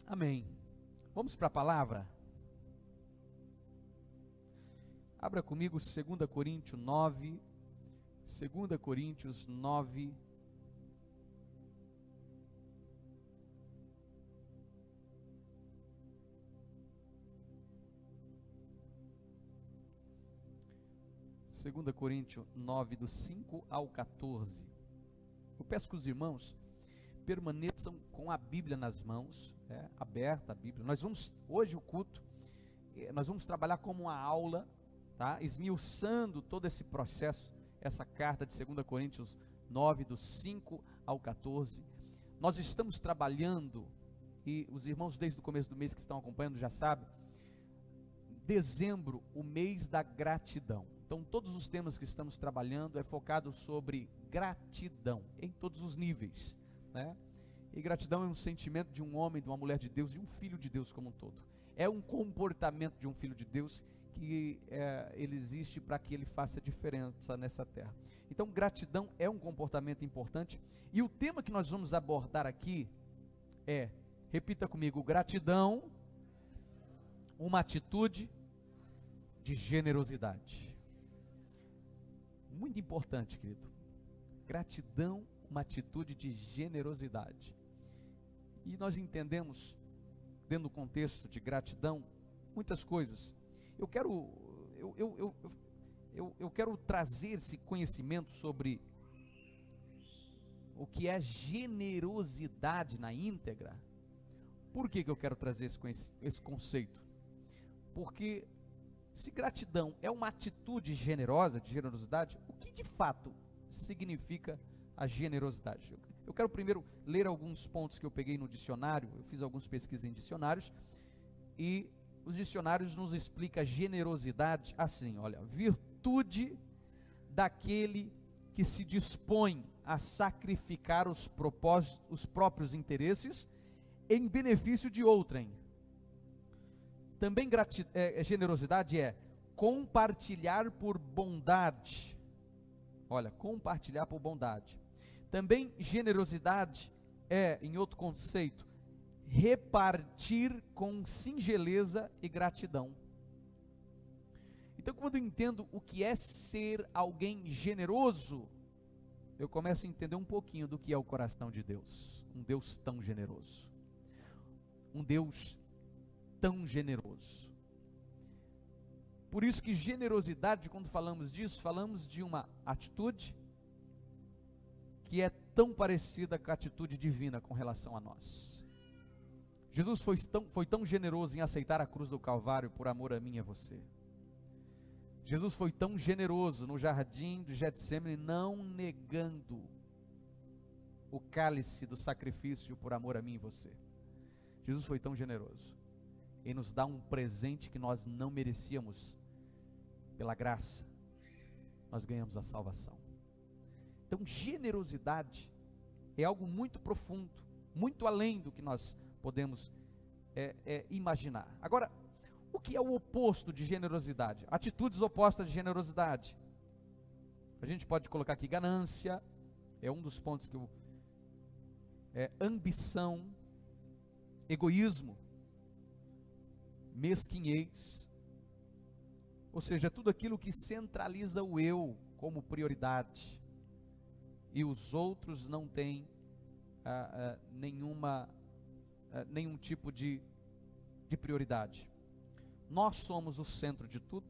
Amém. Vamos para a palavra? Abra comigo 2 Coríntios 9, 2 Coríntios 9, Segunda Coríntios 9, do 5 ao 14. Eu peço que os irmãos permaneçam com a Bíblia nas mãos, aberta a Bíblia. Hoje o culto, nós vamos trabalhar como uma aula, tá? Esmiuçando todo esse processo, essa carta de 2 Coríntios 9, do 5 ao 14. Nós estamos trabalhando, e os irmãos desde o começo do mês que estão acompanhando já sabem, dezembro, o mês da gratidão. Então todos os temas que estamos trabalhando é focado sobre gratidão, em todos os níveis, né? E gratidão é um sentimento de um homem, de uma mulher de Deus, de um filho de Deus como um todo. É um comportamento de um filho de Deus que ele existe para que ele faça diferença nessa terra. Então gratidão é um comportamento importante, e o tema que nós vamos abordar aqui repita comigo, gratidão, uma atitude de generosidade. Muito importante, querido. Gratidão, uma atitude de generosidade. E nós entendemos, dentro do contexto de gratidão, muitas coisas. Eu quero trazer esse conhecimento sobre o que é generosidade na íntegra. Por que eu quero trazer esse conceito? Porque se gratidão é uma atitude generosa, de generosidade, o que de fato significa a generosidade? Eu quero primeiro ler alguns pontos que eu peguei no dicionário. Eu fiz algumas pesquisas em dicionários, e os dicionários nos explicam generosidade assim, olha: virtude daquele que se dispõe a sacrificar os próprios interesses em benefício de outrem. Também generosidade é compartilhar por bondade. Olha, compartilhar por bondade. Também generosidade em outro conceito, repartir com singeleza e gratidão. Então, quando eu entendo o que é ser alguém generoso, eu começo a entender um pouquinho do que é o coração de Deus. Um Deus tão generoso. Um Deus tão generoso. Por isso que generosidade, quando falamos disso, falamos de uma atitude que é tão parecida com a atitude divina com relação a nós. Jesus foi tão generoso em aceitar a cruz do Calvário por amor a mim e a você. Jesus foi tão generoso no jardim do Getsemane, não negando o cálice do sacrifício por amor a mim e você. Jesus foi tão generoso em nos dar um presente que nós não merecíamos. Pela graça nós ganhamos a salvação. Então generosidade é algo muito profundo, muito além do que nós podemos imaginar. Agora, o que é o oposto de generosidade? Atitudes opostas de generosidade. A gente pode colocar aqui ganância, é um dos pontos que ambição, egoísmo, mesquinhez, ou seja, tudo aquilo que centraliza o eu como prioridade, e os outros não têm nenhum tipo de prioridade. Nós somos o centro de tudo,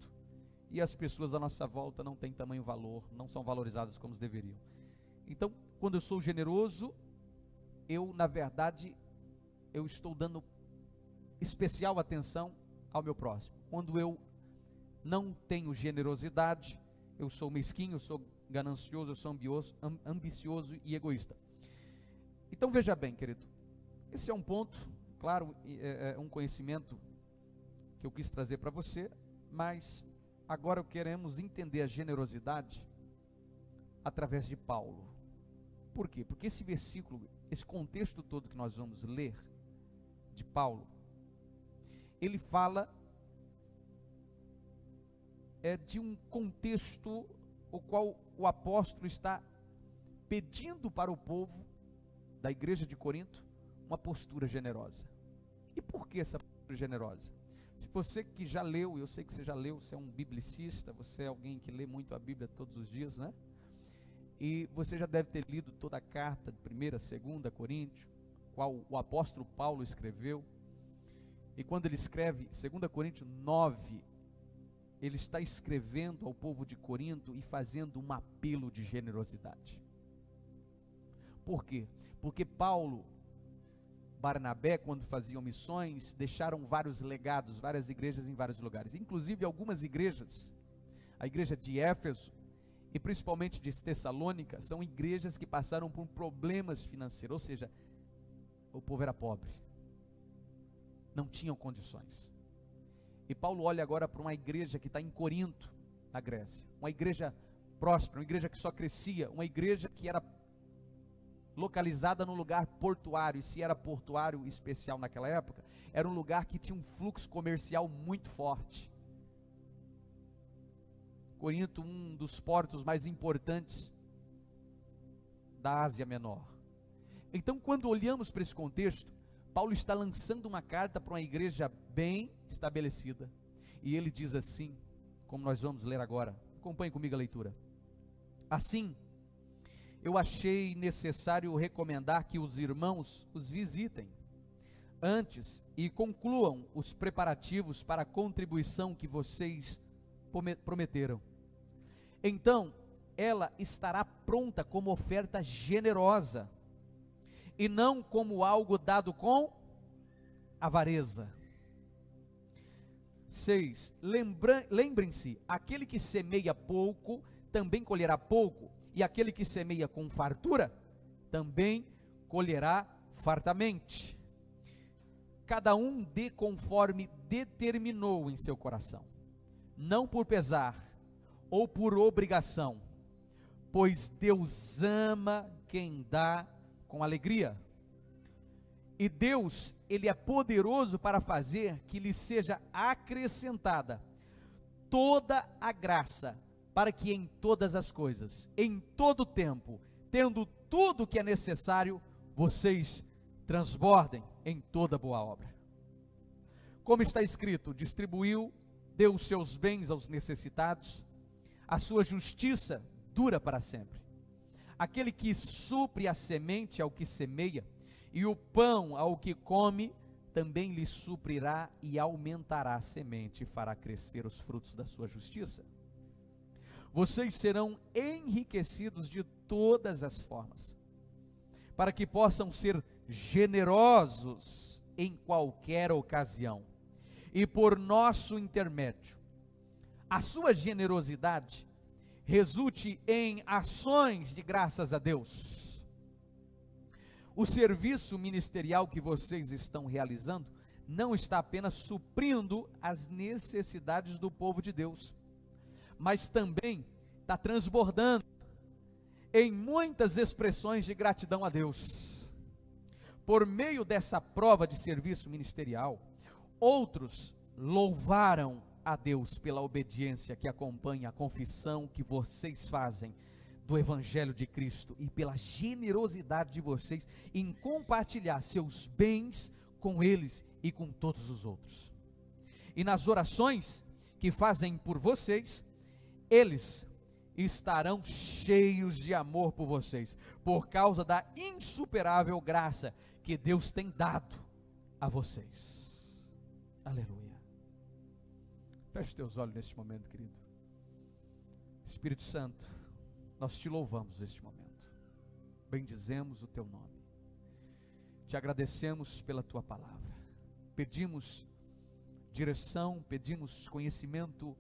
e as pessoas à nossa volta não têm tamanho valor, não são valorizadas como deveriam. Então, quando eu sou generoso, na verdade, eu estou dando especial atenção ao meu próximo. Quando eu não tenho generosidade, eu sou mesquinho, eu sou ganancioso, eu sou ambicioso e egoísta. Então veja bem, querido, esse é um ponto, claro, um conhecimento que eu quis trazer para você, mas agora queremos entender a generosidade através de Paulo. Por quê? Porque esse versículo, esse contexto todo que nós vamos ler de Paulo, ele fala de um contexto o qual o apóstolo está pedindo para o povo da igreja de Corinto uma postura generosa. E por que essa postura generosa? Se você que já leu, eu sei que você já leu, você é um biblicista, você é alguém que lê muito a Bíblia todos os dias, né? E você já deve ter lido toda a carta de 1ª, 2ª Coríntios, qual o apóstolo Paulo escreveu. E quando ele escreve 2 Coríntios 9, ele está escrevendo ao povo de Corinto e fazendo um apelo de generosidade. Por quê? Porque Paulo, Barnabé, quando faziam missões, deixaram vários legados, várias igrejas em vários lugares. Inclusive algumas igrejas, a igreja de Éfeso e principalmente de Tessalônica, são igrejas que passaram por problemas financeiros, ou seja, o povo era pobre, não tinham condições. E Paulo olha agora para uma igreja que está em Corinto, na Grécia, uma igreja próspera, uma igreja que só crescia, uma igreja que era localizada num lugar portuário, e se era portuário especial naquela época, era um lugar que tinha um fluxo comercial muito forte. Corinto, um dos portos mais importantes da Ásia Menor. Então, quando olhamos para esse contexto, Paulo está lançando uma carta para uma igreja bem estabelecida, e ele diz assim, como nós vamos ler agora, acompanhe comigo a leitura. Assim, eu achei necessário recomendar que os irmãos os visitem antes e concluam os preparativos para a contribuição que vocês prometeram. Então, ela estará pronta como oferta generosa, e não como algo dado com avareza. 6. Lembrem-se, aquele que semeia pouco, também colherá pouco, e aquele que semeia com fartura, também colherá fartamente. Cada um dê conforme determinou em seu coração, não por pesar, ou por obrigação, pois Deus ama quem dá com alegria. E Deus, Ele é poderoso para fazer que lhe seja acrescentada toda a graça, para que em todas as coisas, em todo tempo, tendo tudo o que é necessário, vocês transbordem em toda boa obra. Como está escrito, distribuiu, deu os seus bens aos necessitados, a sua justiça dura para sempre. Aquele que supre a semente ao que semeia, e o pão ao que come, também lhe suprirá e aumentará a semente, e fará crescer os frutos da sua justiça. Vocês serão enriquecidos de todas as formas, para que possam ser generosos em qualquer ocasião, e por nosso intermédio, a sua generosidade resulte em ações de graças a Deus. O serviço ministerial que vocês estão realizando não está apenas suprindo as necessidades do povo de Deus, mas também está transbordando em muitas expressões de gratidão a Deus. Por meio dessa prova de serviço ministerial, outros louvaram a Deus pela obediência que acompanha a confissão que vocês fazem do Evangelho de Cristo, e pela generosidade de vocês em compartilhar seus bens com eles e com todos os outros. E nas orações que fazem por vocês, eles estarão cheios de amor por vocês, por causa da insuperável graça que Deus tem dado a vocês. Aleluia. Feche os teus olhos neste momento, querido. Espírito Santo, nós te louvamos neste momento, bendizemos o teu nome, te agradecemos pela tua palavra, pedimos direção, pedimos conhecimento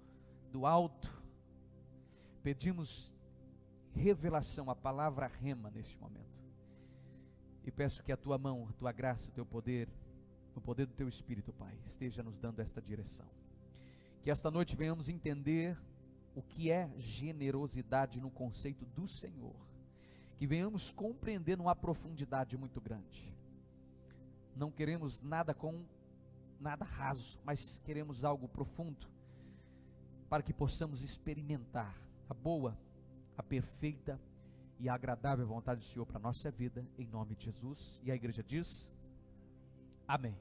do alto, pedimos revelação, a palavra rema neste momento, e peço que a tua mão, a tua graça, o teu poder, o poder do teu Espírito, Pai, esteja nos dando esta direção, que esta noite venhamos entender o que é generosidade no conceito do Senhor, que venhamos compreender numa profundidade muito grande. Não queremos nada raso, mas queremos algo profundo, para que possamos experimentar a boa, a perfeita e a agradável vontade do Senhor para a nossa vida, em nome de Jesus. E a igreja diz, amém.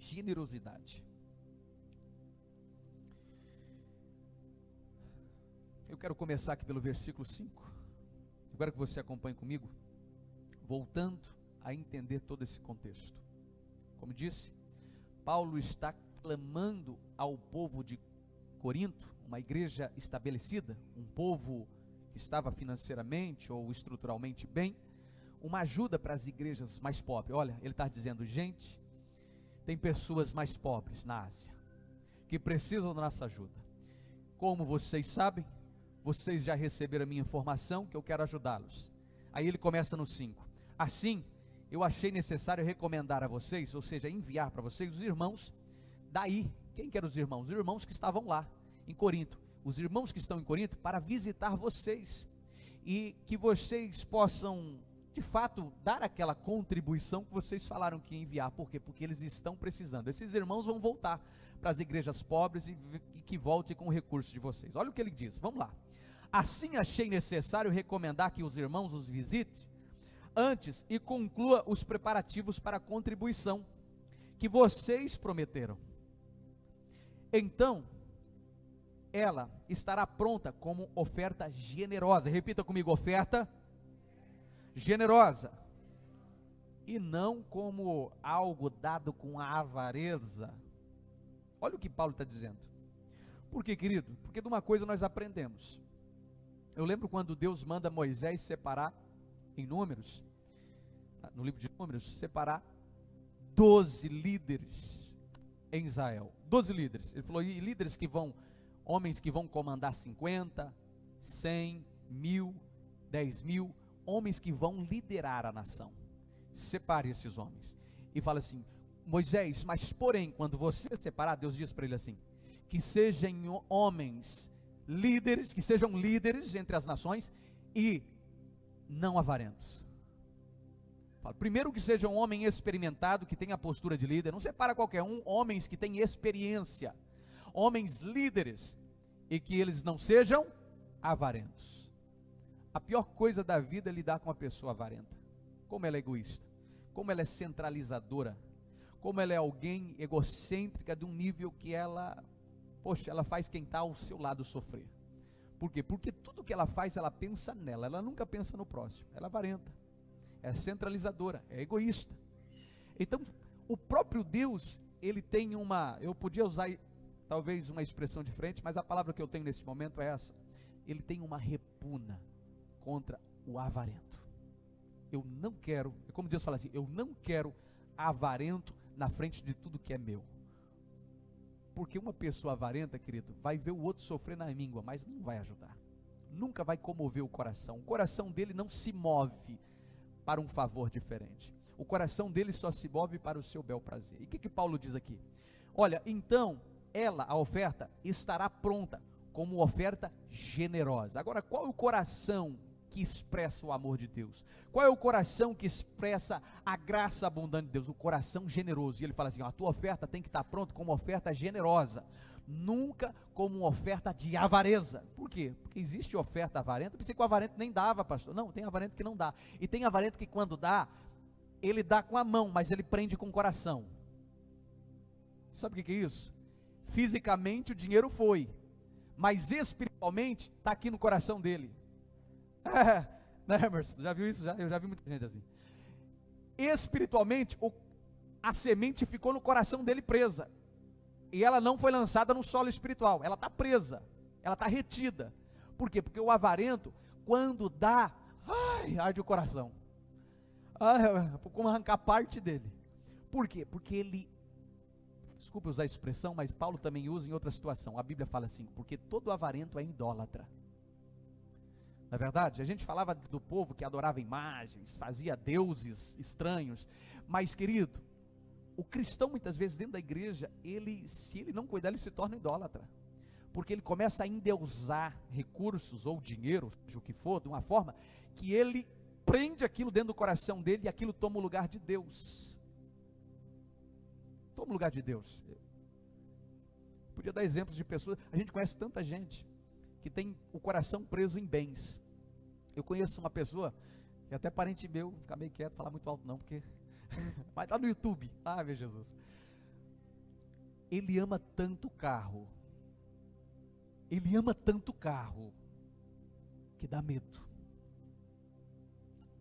generosidade. Eu quero começar aqui pelo versículo 5. Eu quero que você acompanhe comigo, voltando a entender todo esse contexto. Como disse, Paulo está clamando ao povo de Corinto, uma igreja estabelecida, um povo que estava financeiramente ou estruturalmente bem, uma ajuda para as igrejas mais pobres. Olha, ele está dizendo, gente, tem pessoas mais pobres na Ásia, que precisam da nossa ajuda. Como vocês sabem, vocês já receberam a minha informação, que eu quero ajudá-los. Aí ele começa no 5. Assim, eu achei necessário recomendar a vocês, ou seja, enviar para vocês os irmãos daí. Quem que eram os irmãos? Os irmãos que estavam lá, em Corinto. Os irmãos que estão em Corinto, para visitar vocês. E que vocês possam, de fato, dar aquela contribuição que vocês falaram que ia enviar. Por quê? Porque eles estão precisando. Esses irmãos vão voltar para as igrejas pobres e que voltem com o recurso de vocês. Olha o que ele diz, vamos lá. Assim achei necessário recomendar que os irmãos os visitem antes e conclua os preparativos para a contribuição que vocês prometeram. Então, ela estará pronta como oferta generosa. Repita comigo, oferta generosa. E não como algo dado com avareza. Olha o que Paulo está dizendo. Por quê, querido? Porque de uma coisa nós aprendemos. Eu lembro quando Deus manda Moisés separar, em Números, no livro de Números, separar 12 líderes em Israel. 12 líderes. Ele falou, e líderes que vão, homens que vão comandar 50, 100, 1000, 10.000, homens que vão liderar a nação. Separe esses homens. E fala assim, Moisés, mas porém, quando você separar, Deus diz para ele assim, que sejam homens líderes, que sejam líderes entre as nações e não avarentos. Primeiro que seja um homem experimentado, que tenha a postura de líder, não separa qualquer um, homens que têm experiência, homens líderes, e que eles não sejam avarentos. A pior coisa da vida é lidar com uma pessoa avarenta, como ela é egoísta, como ela é centralizadora, como ela é alguém egocêntrica de um nível que ela, poxa, ela faz quem está ao seu lado sofrer. Por quê? Porque tudo que ela faz, ela pensa nela, ela nunca pensa no próximo, ela é avarenta, é centralizadora, é egoísta. Então, o próprio Deus, ele tem uma, eu podia usar talvez uma expressão diferente, mas a palavra que eu tenho nesse momento é essa, ele tem uma repugna contra o avarento. Eu não quero, é como Deus fala assim, eu não quero avarento na frente de tudo que é meu. Porque uma pessoa avarenta, querido, vai ver o outro sofrer na míngua, mas não vai ajudar, nunca vai comover o coração dele não se move para um favor diferente, o coração dele só se move para o seu bel prazer. E o que Paulo diz aqui? Olha, então, ela, a oferta, estará pronta como oferta generosa. Agora, qual é o coração que expressa o amor de Deus? Qual é o coração que expressa a graça abundante de Deus? O coração generoso. E ele fala assim, ó, a tua oferta tem que estar pronta como oferta generosa, nunca como uma oferta de avareza. Por quê? Porque existe oferta avarenta. Eu pensei que o avarento nem dava, pastor. Não, tem avarento que não dá. E tem avarento que quando dá, ele dá com a mão, mas ele prende com o coração. Sabe o que é isso? Fisicamente o dinheiro foi, mas espiritualmente está aqui no coração dele. Né, Emerson? Já viu isso? Eu já vi muita gente assim. Espiritualmente, a semente ficou no coração dele presa, e ela não foi lançada no solo espiritual, ela está presa, ela está retida. Por quê? Porque o avarento, quando dá, arde o coração, como arrancar parte dele. Por quê? Porque ele, desculpe usar a expressão, mas Paulo também usa em outra situação, a Bíblia fala assim, porque todo avarento é idólatra. Na verdade, a gente falava do povo que adorava imagens, fazia deuses estranhos, mas querido, o cristão muitas vezes dentro da igreja, se ele não cuidar, ele se torna idólatra, porque ele começa a endeusar recursos ou dinheiro, seja o que for, de uma forma que ele prende aquilo dentro do coração dele e aquilo toma o lugar de Deus. Toma o lugar de Deus. Podia dar exemplos de pessoas, a gente conhece tanta gente que tem o coração preso em bens. Eu conheço uma pessoa, que até parente meu, ficar meio quieto, falar muito alto não, porque mas está no YouTube, meu Jesus. ele ama tanto o carro, ele ama tanto o carro, que dá medo.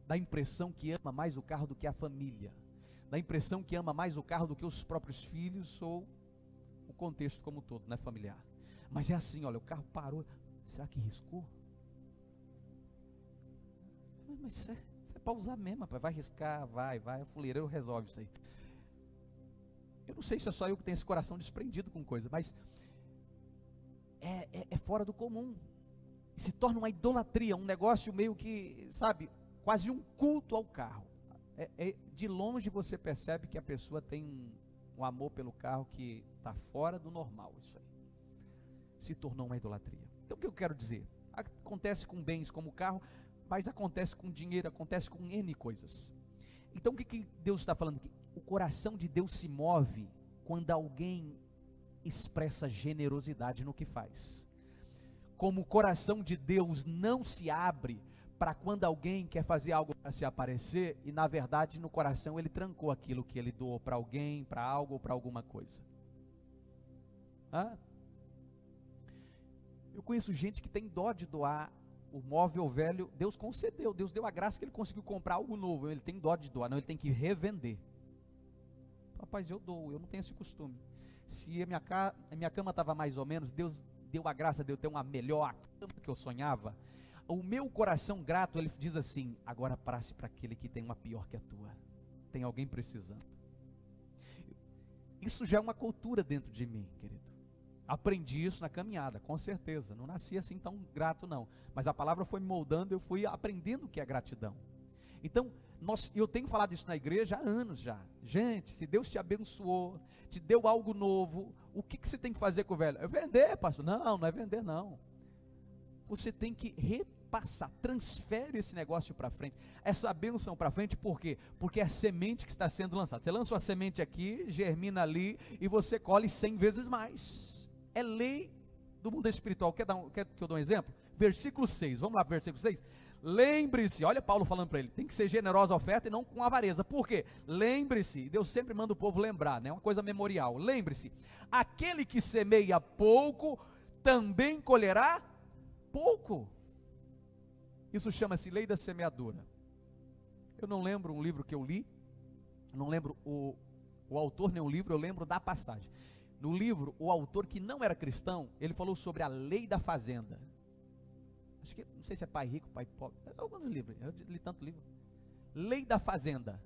Dá a impressão que ama mais o carro do que a família. Dá a impressão que ama mais o carro do que os próprios filhos ou o contexto como um todo, né, familiar. Mas é assim, olha, o carro parou, será que riscou? Mas isso é para usar mesmo, rapaz. Vai riscar, vai, o fuleireiro resolve isso aí. Eu não sei se é só eu que tenho esse coração desprendido com coisa, mas é fora do comum. Se torna uma idolatria, um negócio meio que, sabe, quase um culto ao carro. De longe você percebe que a pessoa tem um amor pelo carro que está fora do normal, isso aí. Se tornou uma idolatria. Então o que eu quero dizer? Acontece com bens como o carro, mas acontece com dinheiro, acontece com N coisas. Então o que Deus está falando aqui? O coração de Deus se move quando alguém expressa generosidade no que faz. Como o coração de Deus não se abre para quando alguém quer fazer algo para se aparecer, e na verdade no coração ele trancou aquilo que ele doou para alguém, para algo ou para alguma coisa. Eu conheço gente que tem dó de doar o móvel velho. Deus concedeu, Deus deu a graça que ele conseguiu comprar algo novo, ele tem dó de doar, não, ele tem que revender. Rapaz, eu dou, eu não tenho esse costume. Se a minha cama estava mais ou menos, Deus deu a graça de eu ter uma melhor cama que eu sonhava, o meu coração grato, ele diz assim: agora passe para aquele que tem uma pior que a tua, tem alguém precisando. Isso já é uma cultura dentro de mim, querido. Aprendi isso na caminhada, com certeza, não nasci assim tão grato não, mas a palavra foi me moldando, eu fui aprendendo o que é gratidão. Então, eu tenho falado isso na igreja há anos já. Gente, se Deus te abençoou, te deu algo novo, o que você tem que fazer com o velho? É vender, pastor. Não é vender não. Você tem que repassar, transfere esse negócio para frente, essa bênção para frente. Por quê? Porque é a semente que está sendo lançada. Você lança uma semente aqui, germina ali, e você colhe 100 vezes mais. É lei do mundo espiritual. Quer que eu dê um exemplo? Versículo 6, vamos lá, versículo 6. Lembre-se, olha Paulo falando para ele, tem que ser generosa a oferta e não com avareza. Por quê? Lembre-se, Deus sempre manda o povo lembrar, né? Uma coisa memorial. Lembre-se, aquele que semeia pouco, também colherá pouco. Isso chama-se lei da semeadura. Eu não lembro um livro que eu li, não lembro o autor nem o livro, eu lembro da passagem. No livro, o autor, que não era cristão, ele falou sobre a lei da fazenda. Acho que, não sei se é pai rico, pai pobre, alguns livros, eu li tanto livro. Lei da fazenda.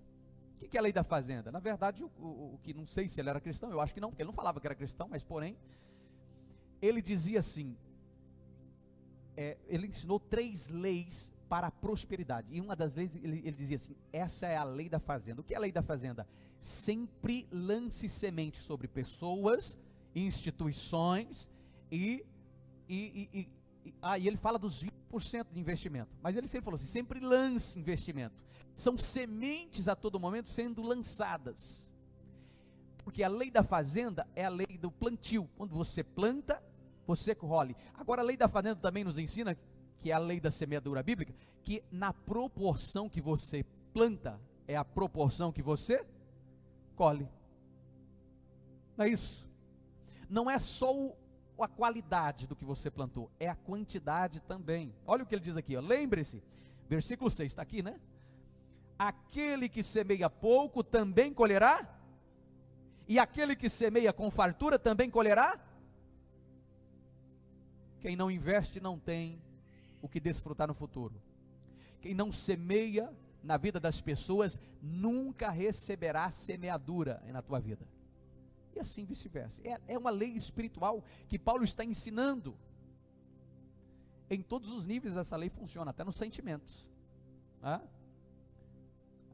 O que é a lei da fazenda? Na verdade, o que, não sei se ele era cristão, eu acho que não, porque ele não falava que era cristão, mas porém, ele dizia assim, ele ensinou 3 leis para a prosperidade, e uma das leis, ele dizia assim, essa é a lei da fazenda. O que é a lei da fazenda? Sempre lance semente sobre pessoas, instituições, e ele fala dos 20% de investimento, mas ele sempre falou assim, sempre lance investimento, são sementes a todo momento sendo lançadas, porque a lei da fazenda é a lei do plantio, quando você planta, você colhe. Agora a lei da fazenda também nos ensina, que é a lei da semeadura bíblica, que na proporção que você planta, é a proporção que você colhe. Não é isso? Não é só a qualidade do que você plantou, é a quantidade também. Olha o que ele diz aqui, ó. Lembre-se, versículo 6, está aqui, né? Aquele que semeia pouco também colherá, e aquele que semeia com fartura também colherá. Quem não investe não tem o que desfrutar no futuro. Quem não semeia na vida das pessoas nunca receberá semeadura na tua vida. E assim vice-versa. É uma lei espiritual que Paulo está ensinando. Em todos os níveis essa lei funciona, até nos sentimentos.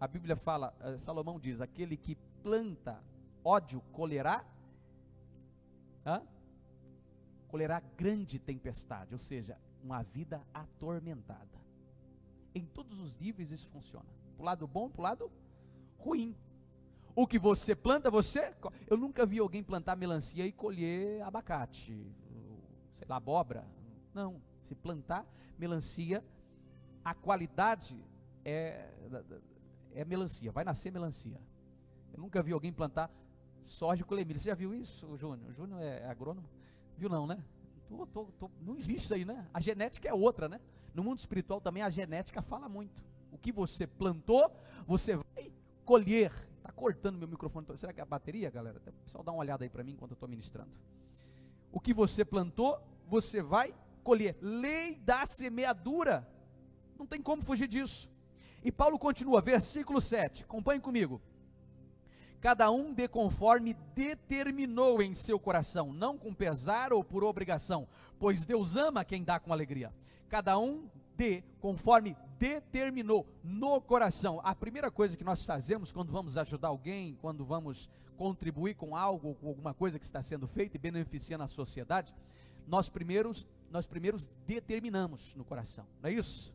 A Bíblia fala, Salomão diz, aquele que planta ódio colherá, colherá grande tempestade, ou seja, uma vida atormentada. Em todos os níveis isso funciona, para o lado bom, para o lado ruim. O que você planta, eu nunca vi alguém plantar melancia e colher abacate, sei lá, abóbora. Não, se plantar melancia, a qualidade é melancia, vai nascer melancia. Eu nunca vi alguém plantar Soja com lemilho. Você já viu isso, Júnior? O Júnior é agrônomo? Viu não, né? Não existe isso aí, né? A genética é outra, né? No mundo espiritual também a genética fala muito. O que você plantou, você vai colher. Está cortando meu microfone. Será que é a bateria, galera? O pessoal dá uma olhada aí para mim enquanto eu estou ministrando. O que você plantou, você vai colher. Lei da semeadura. Não tem como fugir disso. E Paulo continua, versículo 7. Acompanhe comigo. Cada um dê conforme determinou em seu coração, não com pesar ou por obrigação, pois Deus ama quem dá com alegria. Cada um dê conforme determinou no coração. A primeira coisa que nós fazemos quando vamos ajudar alguém, quando vamos contribuir com algo, com alguma coisa que está sendo feita e beneficiando a sociedade, nós primeiros determinamos no coração, não é isso?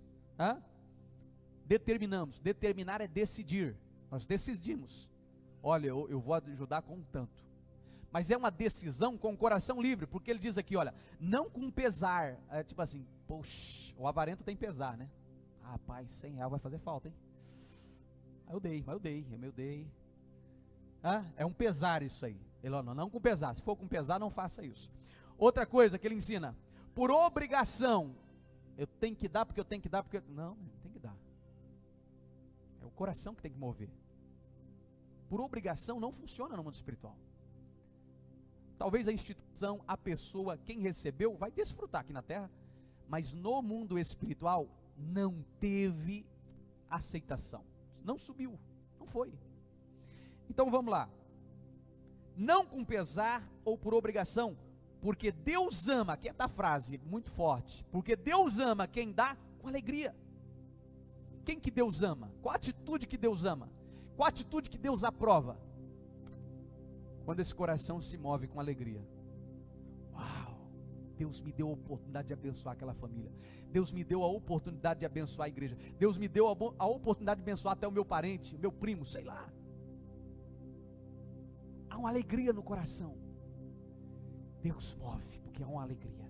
Determinamos. Determinar é decidir. Nós decidimos. Olha, eu vou ajudar com tanto. Mas é uma decisão com o coração livre, porque ele diz aqui, olha, não com pesar. É tipo assim, poxa, o avarento tem pesar, né? Rapaz, R$100 vai fazer falta, hein? Mas eu dei. É um pesar isso aí. Ele, ó, não com pesar. Se for com pesar, não faça isso. Outra coisa que ele ensina, por obrigação. Eu tenho que dar porque eu tenho que dar, porque... Não, tem que dar. É o coração que tem que mover. Por obrigação não funciona no mundo espiritual. Talvez a instituição, a pessoa, quem recebeu, vai desfrutar aqui na terra, mas no mundo espiritual não teve aceitação. Não subiu, não foi. Então vamos lá. Não com pesar ou por obrigação, porque Deus ama, aqui é da frase, muito forte, porque Deus ama quem dá com alegria. Quem que Deus ama? Qual a atitude que Deus ama? Qual a atitude que Deus aprova? Quando esse coração se move com alegria. Uau! Deus me deu a oportunidade de abençoar aquela família. Deus me deu a oportunidade de abençoar a igreja. Deus me deu a oportunidade de abençoar até o meu parente, meu primo, sei lá. Há uma alegria no coração. Deus move, porque há uma alegria.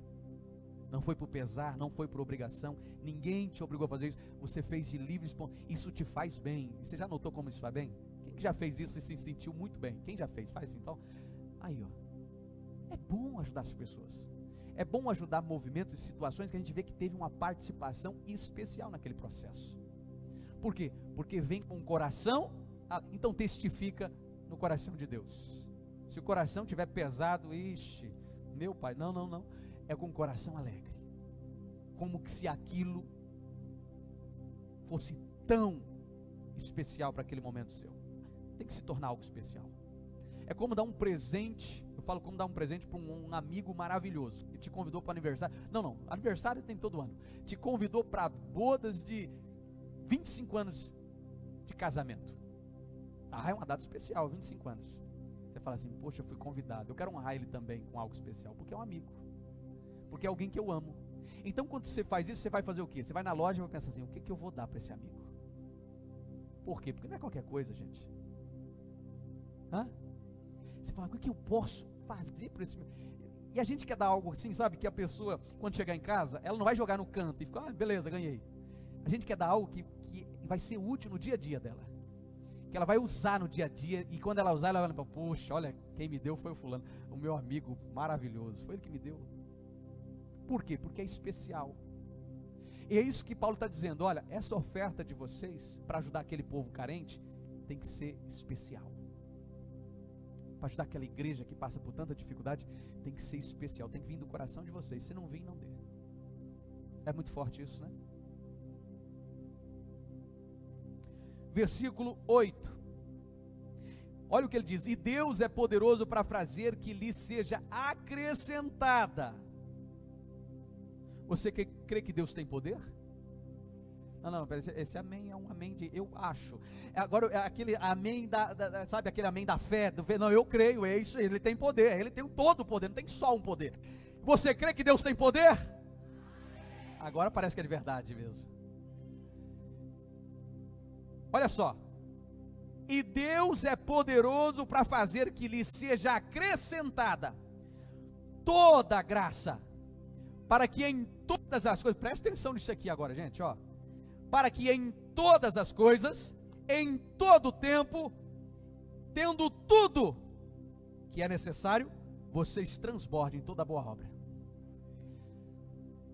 Não foi por pesar, não foi por obrigação, ninguém te obrigou a fazer isso, você fez de livre espontâneo, isso te faz bem. E você já notou como isso faz bem? Quem que já fez isso e se sentiu muito bem? Quem já fez? Faz assim, então. Aí, ó, é bom ajudar as pessoas, é bom ajudar movimentos e situações que a gente vê que teve uma participação especial naquele processo. Por quê? Porque vem com o coração, então testifica no coração de Deus. Se o coração estiver pesado, ixi, meu pai, não, é com o coração alegre, como que se aquilo fosse tão especial para aquele momento seu. Tem que se tornar algo especial. É como dar um presente, eu falo como dar um presente para um amigo maravilhoso, que te convidou para aniversário, não, aniversário tem todo ano, te convidou para bodas de 25 anos de casamento. É uma data especial, 25 anos. Você fala assim, poxa, eu fui convidado, eu quero honrar ele também com algo especial, porque é um amigo, porque é alguém que eu amo. Então quando você faz isso, você vai fazer o quê? Você vai na loja e vai pensar assim, o que eu vou dar para esse amigo? Por quê? Porque não é qualquer coisa, gente. Você fala, o que eu posso fazer para esse amigo? E a gente quer dar algo assim, sabe, que a pessoa, quando chegar em casa, ela não vai jogar no canto e ficar, beleza, ganhei. A gente quer dar algo que vai ser útil no dia a dia dela, que ela vai usar no dia a dia, e quando ela usar, ela vai lembrar, poxa, olha, quem me deu foi o fulano, o meu amigo maravilhoso, foi ele que me deu. Por quê? Porque é especial. E é isso que Paulo está dizendo, olha, essa oferta de vocês, para ajudar aquele povo carente, tem que ser especial. Para ajudar aquela igreja que passa por tanta dificuldade, tem que ser especial, tem que vir do coração de vocês, se não vir, não dê. É muito forte isso, né? Versículo 8, olha o que ele diz, e Deus é poderoso para fazer que lhe seja acrescentada. Você crê que Deus tem poder? Não, esse amém é um amém de eu acho. Agora, é aquele amém sabe, aquele amém da fé, não, eu creio, é isso, ele tem poder, ele tem todo o poder, não tem só um poder. Você crê que Deus tem poder? Agora parece que é de verdade mesmo. Olha só, e Deus é poderoso para fazer que lhe seja acrescentada toda a graça, para que em todas as coisas, preste atenção nisso aqui agora, gente, ó, para que em todas as coisas, em todo o tempo, tendo tudo que é necessário, vocês transbordem toda a boa obra.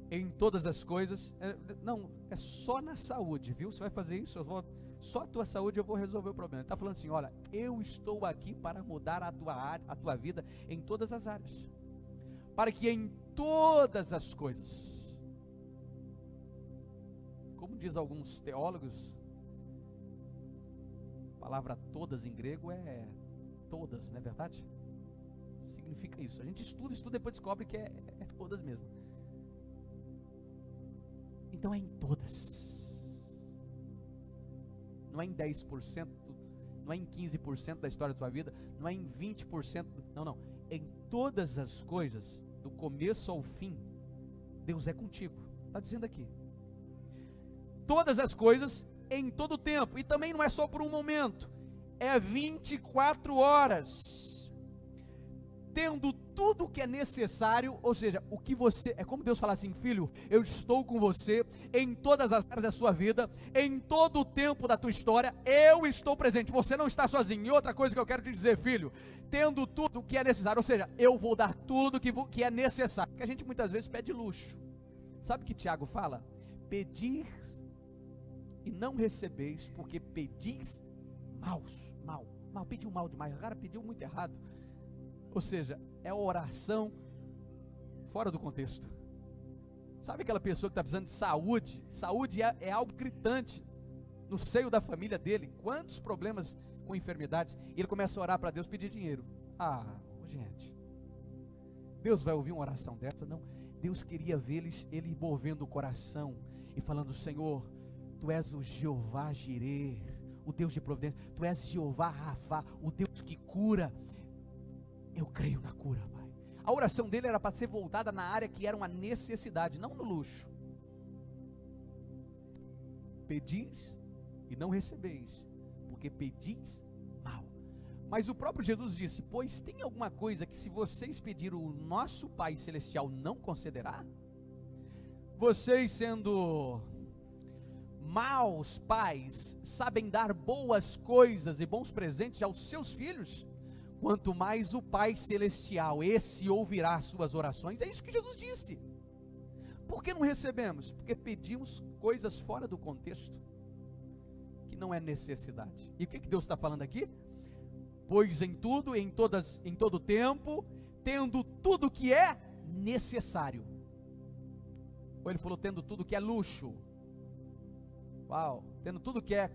Em todas as coisas, não, é só na saúde, viu? Você vai fazer isso, só a tua saúde eu vou resolver o problema. Ele está falando assim, olha, eu estou aqui para mudar a tua vida em todas as áreas, para que em todas as coisas, como diz alguns teólogos, a palavra todas em grego é todas, não é verdade? Significa isso. A gente estuda e depois descobre que é todas mesmo. Então é em todas. Não é em 10%, não é em 15% da história da tua vida, não é em 20%, não. Em todas as coisas, do começo ao fim, Deus é contigo. Está dizendo aqui. Todas as coisas, em todo o tempo, e também não é só por um momento, é 24 horas, tendo tudo o que é necessário, ou seja, o que você, é como Deus fala assim, filho, eu estou com você em todas as áreas da sua vida, em todo o tempo da tua história, eu estou presente, você não está sozinho. E outra coisa que eu quero te dizer, filho, tendo tudo o que é necessário, ou seja, eu vou dar tudo que é necessário, que a gente muitas vezes pede luxo. Sabe o que Tiago fala? Pedir e não recebeis, porque pedis mal, pediu mal demais, o cara pediu muito errado. Ou seja, é oração fora do contexto. Sabe aquela pessoa que está precisando de saúde? Saúde é algo gritante no seio da família dele. Quantos problemas com enfermidades? E ele começa a orar para Deus, pedir dinheiro. Gente, Deus vai ouvir uma oração dessa? Não. Deus queria ver ele movendo o coração e falando, Senhor, Tu és o Jeová Jireh, o Deus de providência. Tu és Jeová Rafá, o Deus que cura. Eu creio na cura, Pai. A oração dele era para ser voltada na área que era uma necessidade, não no luxo. Pedis e não recebeis, porque pedis mal. Mas o próprio Jesus disse, pois tem alguma coisa que se vocês pedirem, o nosso Pai Celestial não concederá? Vocês sendo maus pais, sabem dar boas coisas e bons presentes aos seus filhos? Quanto mais o Pai Celestial, esse ouvirá as suas orações. É isso que Jesus disse. Por que não recebemos? Porque pedimos coisas fora do contexto, que não é necessidade. E o que Deus está falando aqui? Pois em tudo, em todo tempo, tendo tudo que é necessário. Ou ele falou tendo tudo que é luxo. Uau, tendo tudo que é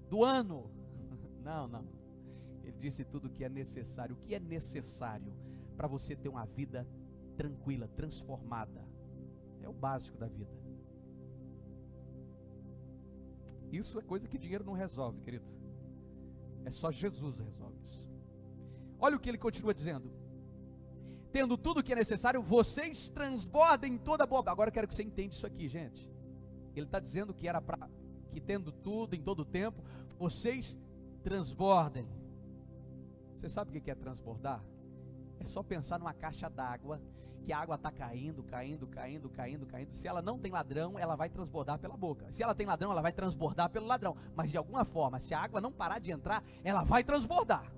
do ano. Não. Ele disse tudo que é necessário. O que é necessário para você ter uma vida tranquila, transformada? É o básico da vida. Isso é coisa que dinheiro não resolve, querido. É só Jesus resolve isso. Olha o que ele continua dizendo. Tendo tudo que é necessário, vocês transbordem toda a boa. Agora eu quero que você entenda isso aqui, gente. Ele está dizendo que era para que tendo tudo em todo o tempo, vocês transbordem. Você sabe o que é transbordar? É só pensar numa caixa d'água, que a água está caindo. Se ela não tem ladrão, ela vai transbordar pela boca. Se ela tem ladrão, ela vai transbordar pelo ladrão. Mas de alguma forma, se a água não parar de entrar, ela vai transbordar.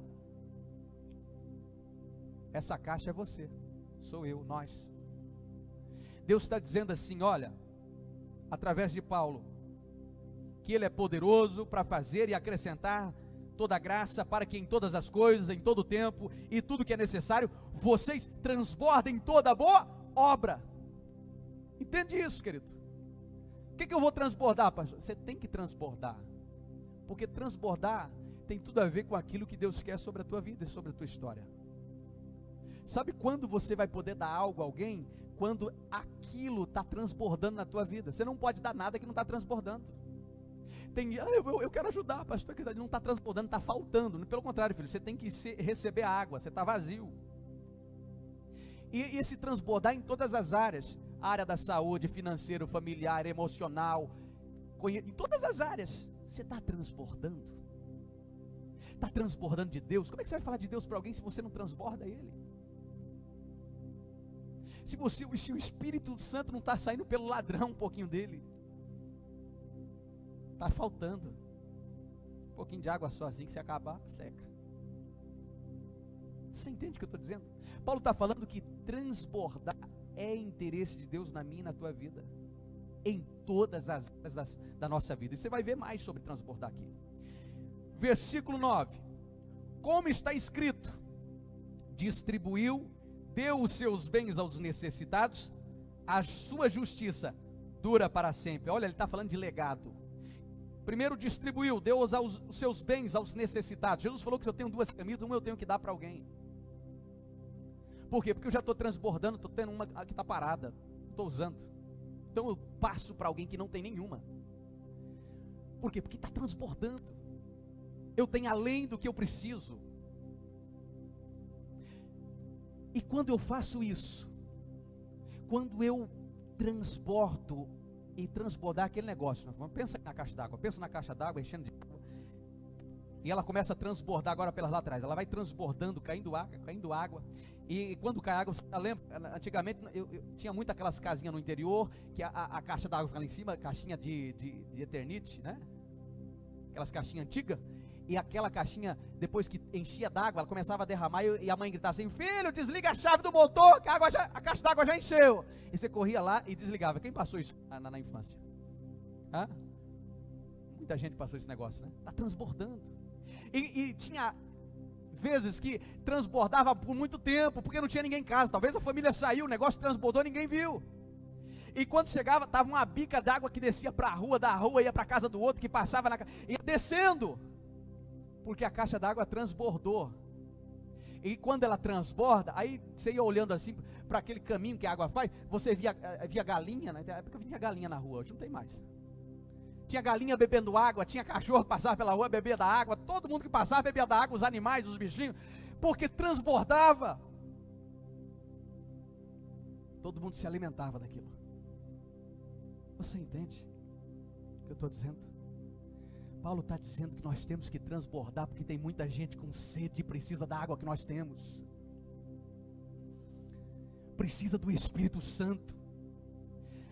Essa caixa é você, sou eu, nós. Deus está dizendo assim, olha, através de Paulo, que Ele é poderoso para fazer e acrescentar toda a graça, para que em todas as coisas, em todo o tempo, e tudo que é necessário, vocês transbordem toda a boa obra. Entende isso, querido? O que eu vou transbordar, pastor? Você tem que transbordar, porque transbordar tem tudo a ver com aquilo que Deus quer sobre a tua vida e sobre a tua história. Sabe quando você vai poder dar algo a alguém? Quando aquilo está transbordando na tua vida. Você não pode dar nada que não está transbordando. Eu quero ajudar, pastor, que não está transbordando, está faltando. Pelo contrário, filho, você tem que receber a água, você está vazio. E esse transbordar em todas as áreas, a área da saúde, financeiro, familiar, emocional, em todas as áreas, você está transbordando. Está transbordando de Deus. Como é que você vai falar de Deus para alguém se você não transborda Ele? Se o Espírito Santo não está saindo pelo ladrão um pouquinho dele, está faltando um pouquinho de água só, assim que se acabar, seca. Você entende o que eu estou dizendo? Paulo está falando que transbordar é interesse de Deus na minha e na tua vida, em todas as áreas da nossa vida. E você vai ver mais sobre transbordar aqui. Versículo 9: como está escrito, distribuiu, deu os seus bens aos necessitados, a sua justiça dura para sempre. Olha, ele está falando de legado. Primeiro distribuiu, deu os seus bens aos necessitados. Jesus falou que se eu tenho 2 camisas, uma eu tenho que dar para alguém. Por quê? Porque eu já estou transbordando, estou tendo uma que está parada, estou usando. Então eu passo para alguém que não tem nenhuma. Por quê? Porque está transbordando. Eu tenho além do que eu preciso. E quando eu faço isso, quando eu transbordo, e transbordar aquele negócio, pensa na caixa d'água, pensa na caixa d'água enchendo de água, e ela começa a transbordar agora pelas laterais, ela vai transbordando, caindo água, e quando cai água, você lembra, antigamente eu tinha muito aquelas casinhas no interior, que a caixa d'água ficava lá em cima, caixinha de Eternite, né? Aquelas caixinhas antigas, e aquela caixinha, depois que enchia d'água, ela começava a derramar, e a mãe gritava assim: filho, desliga a chave do motor, que a caixa d'água já encheu. E você corria lá e desligava. Quem passou isso na infância? Hã? Muita gente passou esse negócio, né? Está transbordando. E tinha vezes que transbordava por muito tempo, porque não tinha ninguém em casa. Talvez a família saiu, o negócio transbordou, ninguém viu. E quando chegava, estava uma bica d'água que descia para a rua, da rua ia para a casa do outro, que passava ia descendo, porque a caixa d'água transbordou. E quando ela transborda, aí você ia olhando assim para aquele caminho que a água faz, você via galinha, né? Na época vinha galinha na rua, hoje não tem mais. Tinha galinha bebendo água, tinha cachorro que passava pela rua, bebia da água, todo mundo que passava bebia da água, os animais, os bichinhos, porque transbordava. Todo mundo se alimentava daquilo. Você entende o que eu estou dizendo? Paulo está dizendo que nós temos que transbordar, porque tem muita gente com sede e precisa da água que nós temos. Precisa do Espírito Santo.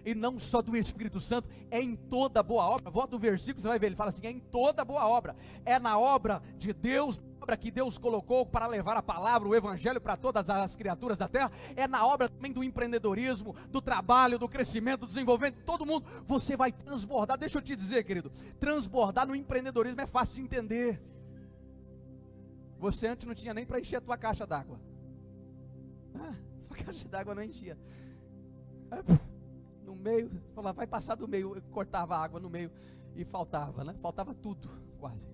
E não só do Espírito Santo, é em toda boa obra. Volta o versículo, você vai ver, ele fala assim: é em toda boa obra. É na obra de Deus, na obra que Deus colocou para levar a palavra, o evangelho para todas as criaturas da terra. É na obra também do empreendedorismo, do trabalho, do crescimento, do desenvolvimento, todo mundo. Você vai transbordar. Deixa eu te dizer, querido, transbordar no empreendedorismo é fácil de entender. Você antes não tinha nem para encher a tua caixa d'água. Sua caixa d'água não enchia. No meio, falava, vai passar do meio, eu cortava a água no meio e faltava, né? Faltava tudo, quase.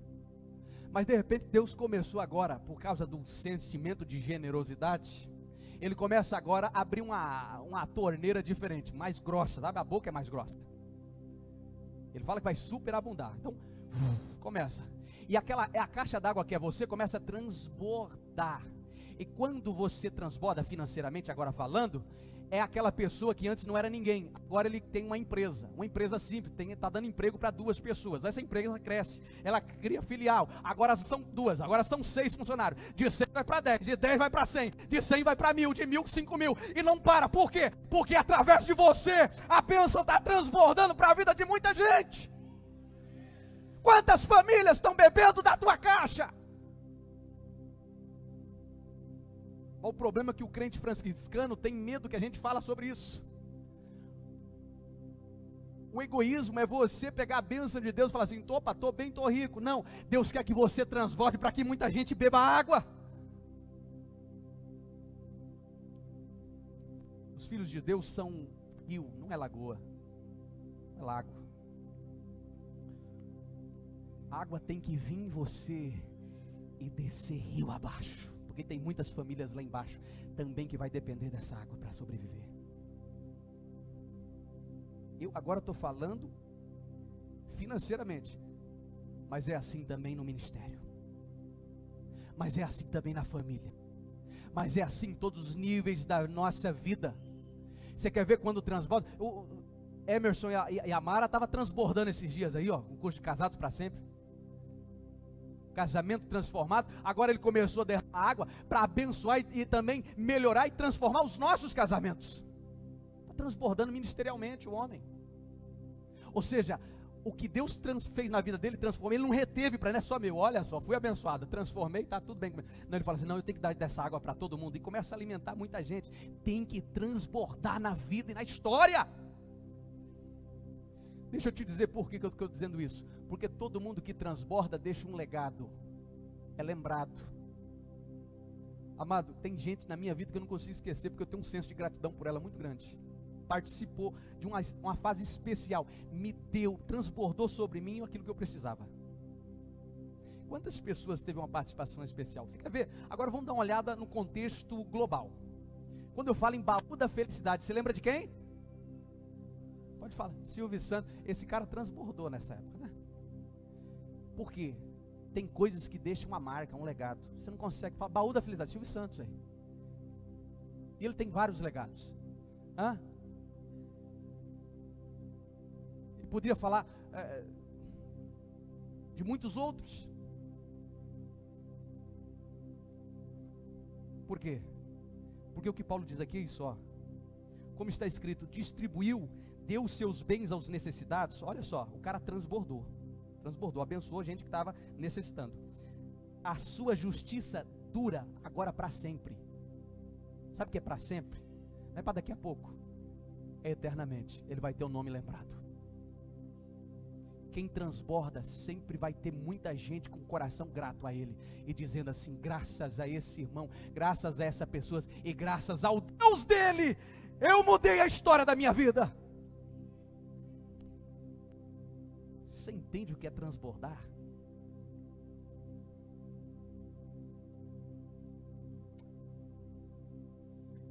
Mas de repente Deus começou agora, por causa do sentimento de generosidade, Ele começa agora a abrir uma torneira diferente, mais grossa, sabe? A boca é mais grossa. Ele fala que vai superabundar. Então, começa. E a caixa d'água que é você, começa a transbordar. E quando você transborda financeiramente, agora falando, é aquela pessoa que antes não era ninguém, agora ele tem uma empresa simples, está dando emprego para 2 pessoas, essa empresa cresce, ela cria filial, agora são 2, agora são 6 funcionários, de 6 vai para 10, de 10 vai para 100, de 100 vai para 1000, de 1000, 5000, e não para. Por quê? Porque através de você, a bênção está transbordando para a vida de muita gente. Quantas famílias estão bebendo da tua caixa? O problema é que o crente franciscano tem medo que a gente fala sobre isso. O egoísmo é você pegar a bênção de Deus e falar assim: opa, estou bem, estou rico. Não, Deus quer que você transborde para que muita gente beba água. Os filhos de Deus são rio, não é lagoa, é lago. A água tem que vir em você e descer rio abaixo. Porque tem muitas famílias lá embaixo também que vai depender dessa água para sobreviver. Eu agora estou falando financeiramente, mas é assim também no ministério, mas é assim também na família, mas é assim em todos os níveis da nossa vida. Você quer ver quando transborda? O Emerson e a Mara estavam transbordando esses dias aí, ó, um curso de Casados para Sempre. Casamento transformado. Agora ele começou a derramar água para abençoar e também melhorar e transformar os nossos casamentos. Está transbordando ministerialmente o homem. Ou seja, o que Deus fez na vida dele, transformou, ele não reteve para, não é só meu, olha só, fui abençoado, transformei, está tudo bem. Não, ele fala assim, não, eu tenho que dar dessa água para todo mundo, e começa a alimentar muita gente, tem que transbordar na vida e na história. Deixa eu te dizer por que eu estou dizendo isso, porque todo mundo que transborda deixa um legado, é lembrado. Amado, tem gente na minha vida que eu não consigo esquecer, porque eu tenho um senso de gratidão por ela muito grande. Participou de uma fase especial, me deu, transbordou sobre mim aquilo que eu precisava. Quantas pessoas teve uma participação especial? Você quer ver? Agora vamos dar uma olhada no contexto global. Quando eu falo em baú da felicidade, você lembra de quem? Pode falar, Silvio Santos. Esse cara transbordou nessa época, né? Por quê? Tem coisas que deixam uma marca, um legado. Você não consegue falar, baú da felicidade, Silvio Santos aí. E ele tem vários legados. E poderia falar de muitos outros. Por quê? Porque o que Paulo diz aqui é isso, ó. Como está escrito, distribuiu, deu seus bens aos necessitados. Olha só, o cara transbordou, abençoou gente que estava necessitando. A sua justiça dura agora para sempre. Sabe o que é para sempre? Não é para daqui a pouco, é eternamente. Ele vai ter o nome lembrado. Quem transborda sempre vai ter muita gente com o coração grato a ele, e dizendo assim, graças a esse irmão, graças a essa pessoa, e graças ao Deus dele, eu mudei a história da minha vida. Você entende o que é transbordar?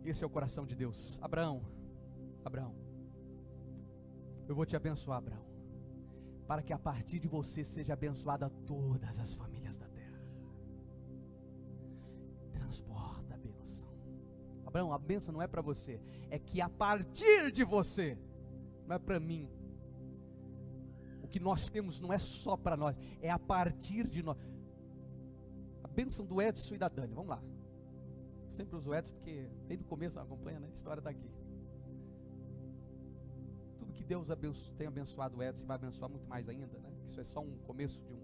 Esse é o coração de Deus. Abraão, eu vou te abençoar, Abraão, para que a partir de você seja abençoada todas as famílias da terra. Transborda a bênção. Abraão, a bênção não é para você, é que a partir de você, não é para mim. O que nós temos não é só para nós, é a partir de nós. A bênção do Edson e da Dani, vamos lá. Sempre uso o Edson porque desde o começo acompanha, né? A história está aqui. Tudo que Deus tem abençoado o Edson e vai abençoar muito mais ainda, né? Isso é só um começo de um.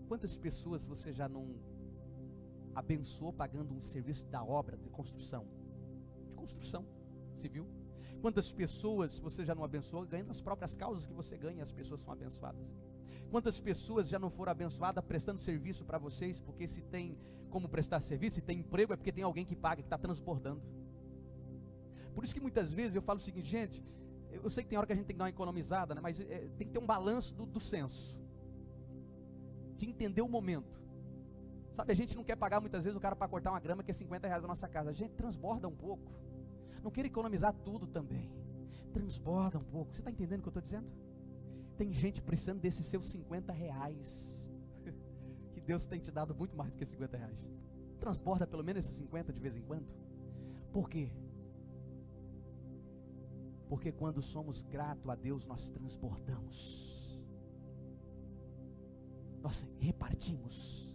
Quantas pessoas você já não abençoou pagando um serviço da obra de construção civil? Quantas pessoas você já não abençoou ganhando as próprias causas que você ganha, as pessoas são abençoadas? Quantas pessoas já não foram abençoadas prestando serviço para vocês, porque se tem como prestar serviço, se tem emprego, é porque tem alguém que paga, que está transbordando. Por isso que muitas vezes eu falo o seguinte, gente, eu sei que tem hora que a gente tem que dar uma economizada, né, mas tem que ter um balanço do senso, de entender o momento. Sabe, a gente não quer pagar muitas vezes o cara para cortar uma grama que é R$50 na nossa casa. A gente transborda um pouco. Não quero economizar tudo também. Transborda um pouco. Você está entendendo o que eu estou dizendo? Tem gente precisando desses seus R$50. Que Deus tem te dado muito mais do que R$50. Transborda pelo menos esses 50 de vez em quando. Por quê? Porque quando somos gratos a Deus, nós transbordamos. Nós repartimos.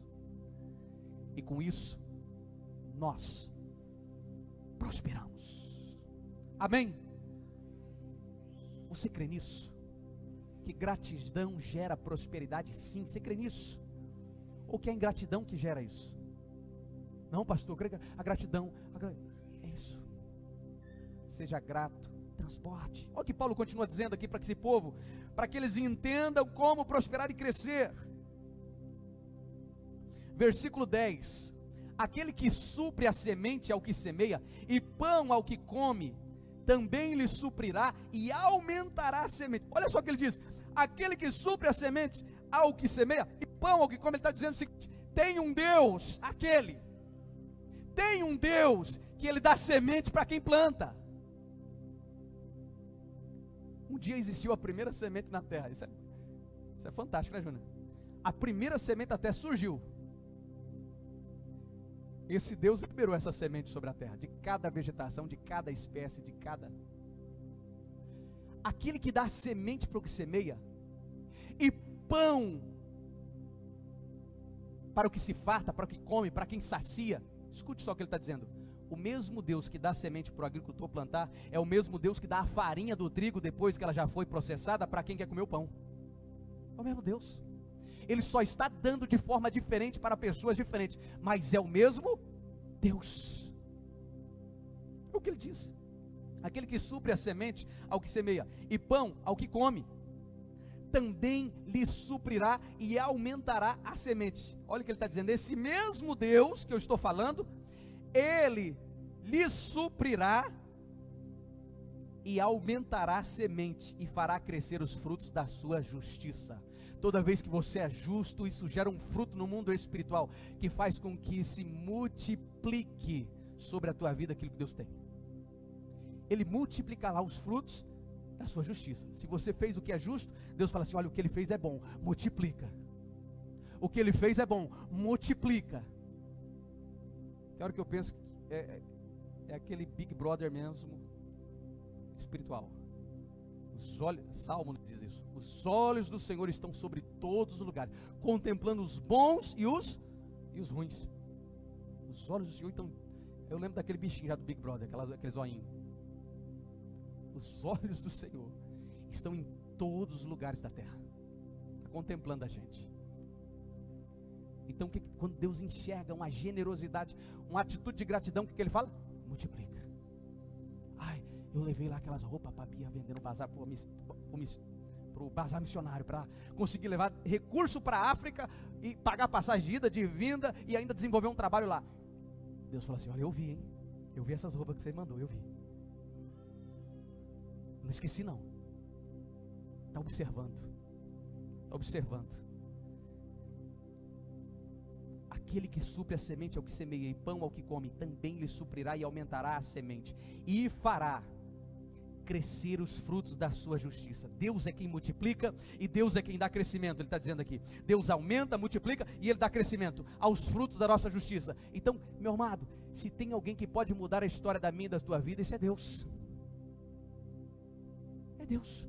E com isso, nós prosperamos. Amém? Você crê nisso? Que gratidão gera prosperidade? Sim, você crê nisso? Ou que é a ingratidão que gera isso? Não, pastor, eu creio que a gratidão é isso. Seja grato, transporte. Olha o que Paulo continua dizendo aqui para esse povo, para que eles entendam como prosperar e crescer. Versículo 10: aquele que supre a semente ao que semeia, e pão ao que come, também lhe suprirá e aumentará a semente. Olha só o que ele diz: aquele que supre a semente ao que semeia, e pão ao que come. Ele está dizendo o seguinte: tem um Deus, tem um Deus que ele dá semente para quem planta. Um dia existiu a primeira semente na terra. Isso é fantástico, né, Júnior? A primeira semente da terra surgiu. Esse Deus liberou essa semente sobre a terra, de cada vegetação, de cada espécie, de cada... Aquele que dá semente para o que semeia, e pão para o que se farta, para o que come, para quem sacia. Escute só o que ele está dizendo: o mesmo Deus que dá semente para o agricultor plantar, é o mesmo Deus que dá a farinha do trigo depois que ela já foi processada para quem quer comer o pão. É o mesmo Deus. Ele só está dando de forma diferente para pessoas diferentes, mas é o mesmo Deus. É o que ele diz. Aquele que supre a semente ao que semeia, e pão ao que come, também lhe suprirá e aumentará a semente. Olha o que ele está dizendo, esse mesmo Deus que eu estou falando, ele lhe suprirá e aumentará a semente, e fará crescer os frutos da sua justiça. Toda vez que você é justo, isso gera um fruto no mundo espiritual, que faz com que se multiplique sobre a tua vida aquilo que Deus tem. Ele multiplicará os frutos da sua justiça. Se você fez o que é justo, Deus fala assim, olha, o que ele fez é bom, multiplica. O que ele fez é bom, multiplica. Tem hora que eu penso que é aquele Big Brother mesmo, espiritual. Os olhos, Salmo diz isso, os olhos do Senhor estão sobre todos os lugares, contemplando os bons e os ruins. Os olhos do Senhor estão, eu lembro daquele bichinho já do Big Brother, aquele zoinho. Os olhos do Senhor estão em todos os lugares da terra, está contemplando a gente. Então quando Deus enxerga uma generosidade, uma atitude de gratidão, o que ele fala? Multiplica. Ai, eu levei lá aquelas roupas para a Bia vender no bazar, para o bazar missionário, para conseguir levar recurso para a África, e pagar passagem de ida, de vinda, e ainda desenvolver um trabalho lá. Deus fala assim, olha, eu vi, hein, eu vi essas roupas que você mandou, eu vi. Não esqueci não. Está observando. Está observando. Aquele que supre a semente ao que semeia, e pão ao que come, também lhe suprirá e aumentará a semente, e fará crescer os frutos da sua justiça. Deus é quem multiplica e Deus é quem dá crescimento. Ele está dizendo aqui, Deus aumenta, multiplica e Ele dá crescimento aos frutos da nossa justiça. Então, meu amado, se tem alguém que pode mudar a história da minha e da tua vida, esse é Deus. É Deus.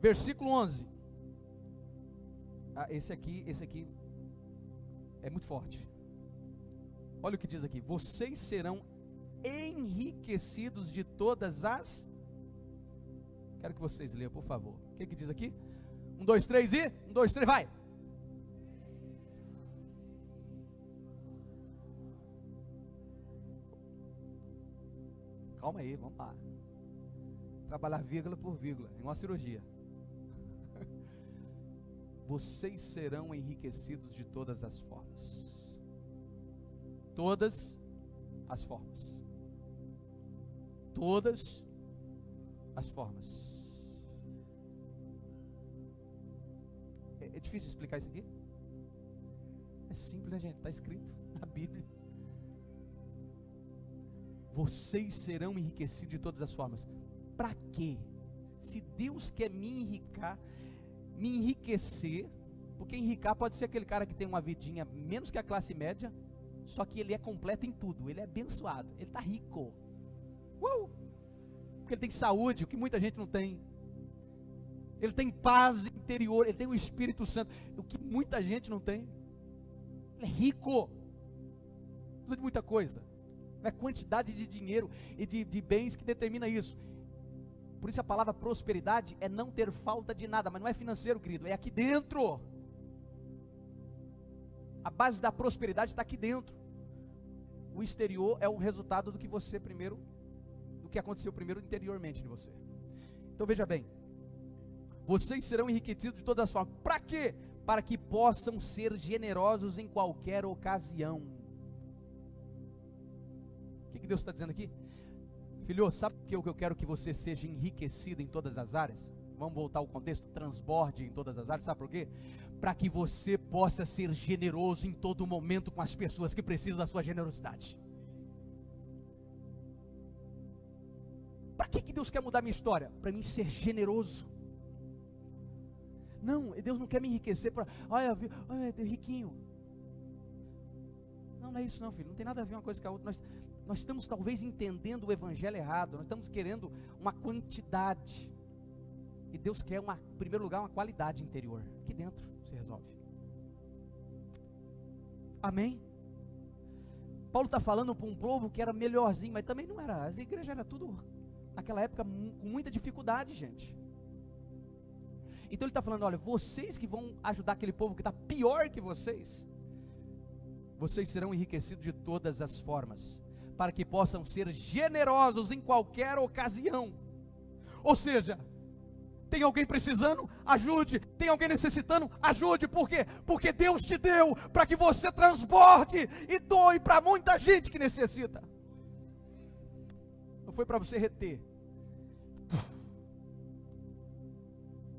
Versículo 11. Esse aqui é muito forte. Olha o que diz aqui, vocês serão enriquecidos de todas as... Quero que vocês leiam, por favor. O que diz aqui? 1, 2, 3 e... 1, 2, 3, vai! Calma aí, vamos lá. Trabalhar vírgula por vírgula, é uma cirurgia. Vocês serão enriquecidos de todas as formas. Todas as formas. Todas as formas. É difícil explicar isso aqui? É simples, né, gente? Está escrito na Bíblia. Vocês serão enriquecidos de todas as formas. Para quê? Se Deus quer me enriquecer, porque enricar pode ser aquele cara que tem uma vidinha menos que a classe média, só que ele é completo em tudo, ele é abençoado, ele está rico, porque ele tem saúde, o que muita gente não tem, ele tem paz interior, ele tem o Espírito Santo, o que muita gente não tem, ele é rico, não precisa de muita coisa, não é quantidade de dinheiro e de bens que determina isso. Por isso a palavra prosperidade é não ter falta de nada, mas não é financeiro, querido, é aqui dentro. A base da prosperidade está aqui dentro. O exterior é o resultado do que você primeiro, do que aconteceu primeiro interiormente de você. Então veja bem, vocês serão enriquecidos de todas as formas. Para quê? Para que possam ser generosos em qualquer ocasião. O que Deus está dizendo aqui? Filho, sabe o que eu quero que você seja enriquecido em todas as áreas? Vamos voltar ao contexto, transborde em todas as áreas, sabe por quê? Para que você possa ser generoso em todo momento com as pessoas que precisam da sua generosidade. Para que Deus quer mudar minha história? Para mim ser generoso. Não, Deus não quer me enriquecer para, olha, riquinho. Não é isso não, filho, não tem nada a ver uma coisa com a outra. Nós estamos talvez entendendo o evangelho errado, nós estamos querendo uma quantidade, e Deus quer em primeiro lugar uma qualidade interior, aqui dentro se resolve. Amém? Paulo está falando para um povo que era melhorzinho, mas também não era. As igrejas eram tudo, naquela época, com muita dificuldade, gente. Então ele está falando, olha, vocês que vão ajudar aquele povo que está pior que vocês serão enriquecidos de todas as formas, para que possam ser generosos em qualquer ocasião. Ou seja, tem alguém precisando? Ajude. Tem alguém necessitando? Ajude. Por quê? Porque Deus te deu para que você transborde e doe para muita gente que necessita. Não foi para você reter,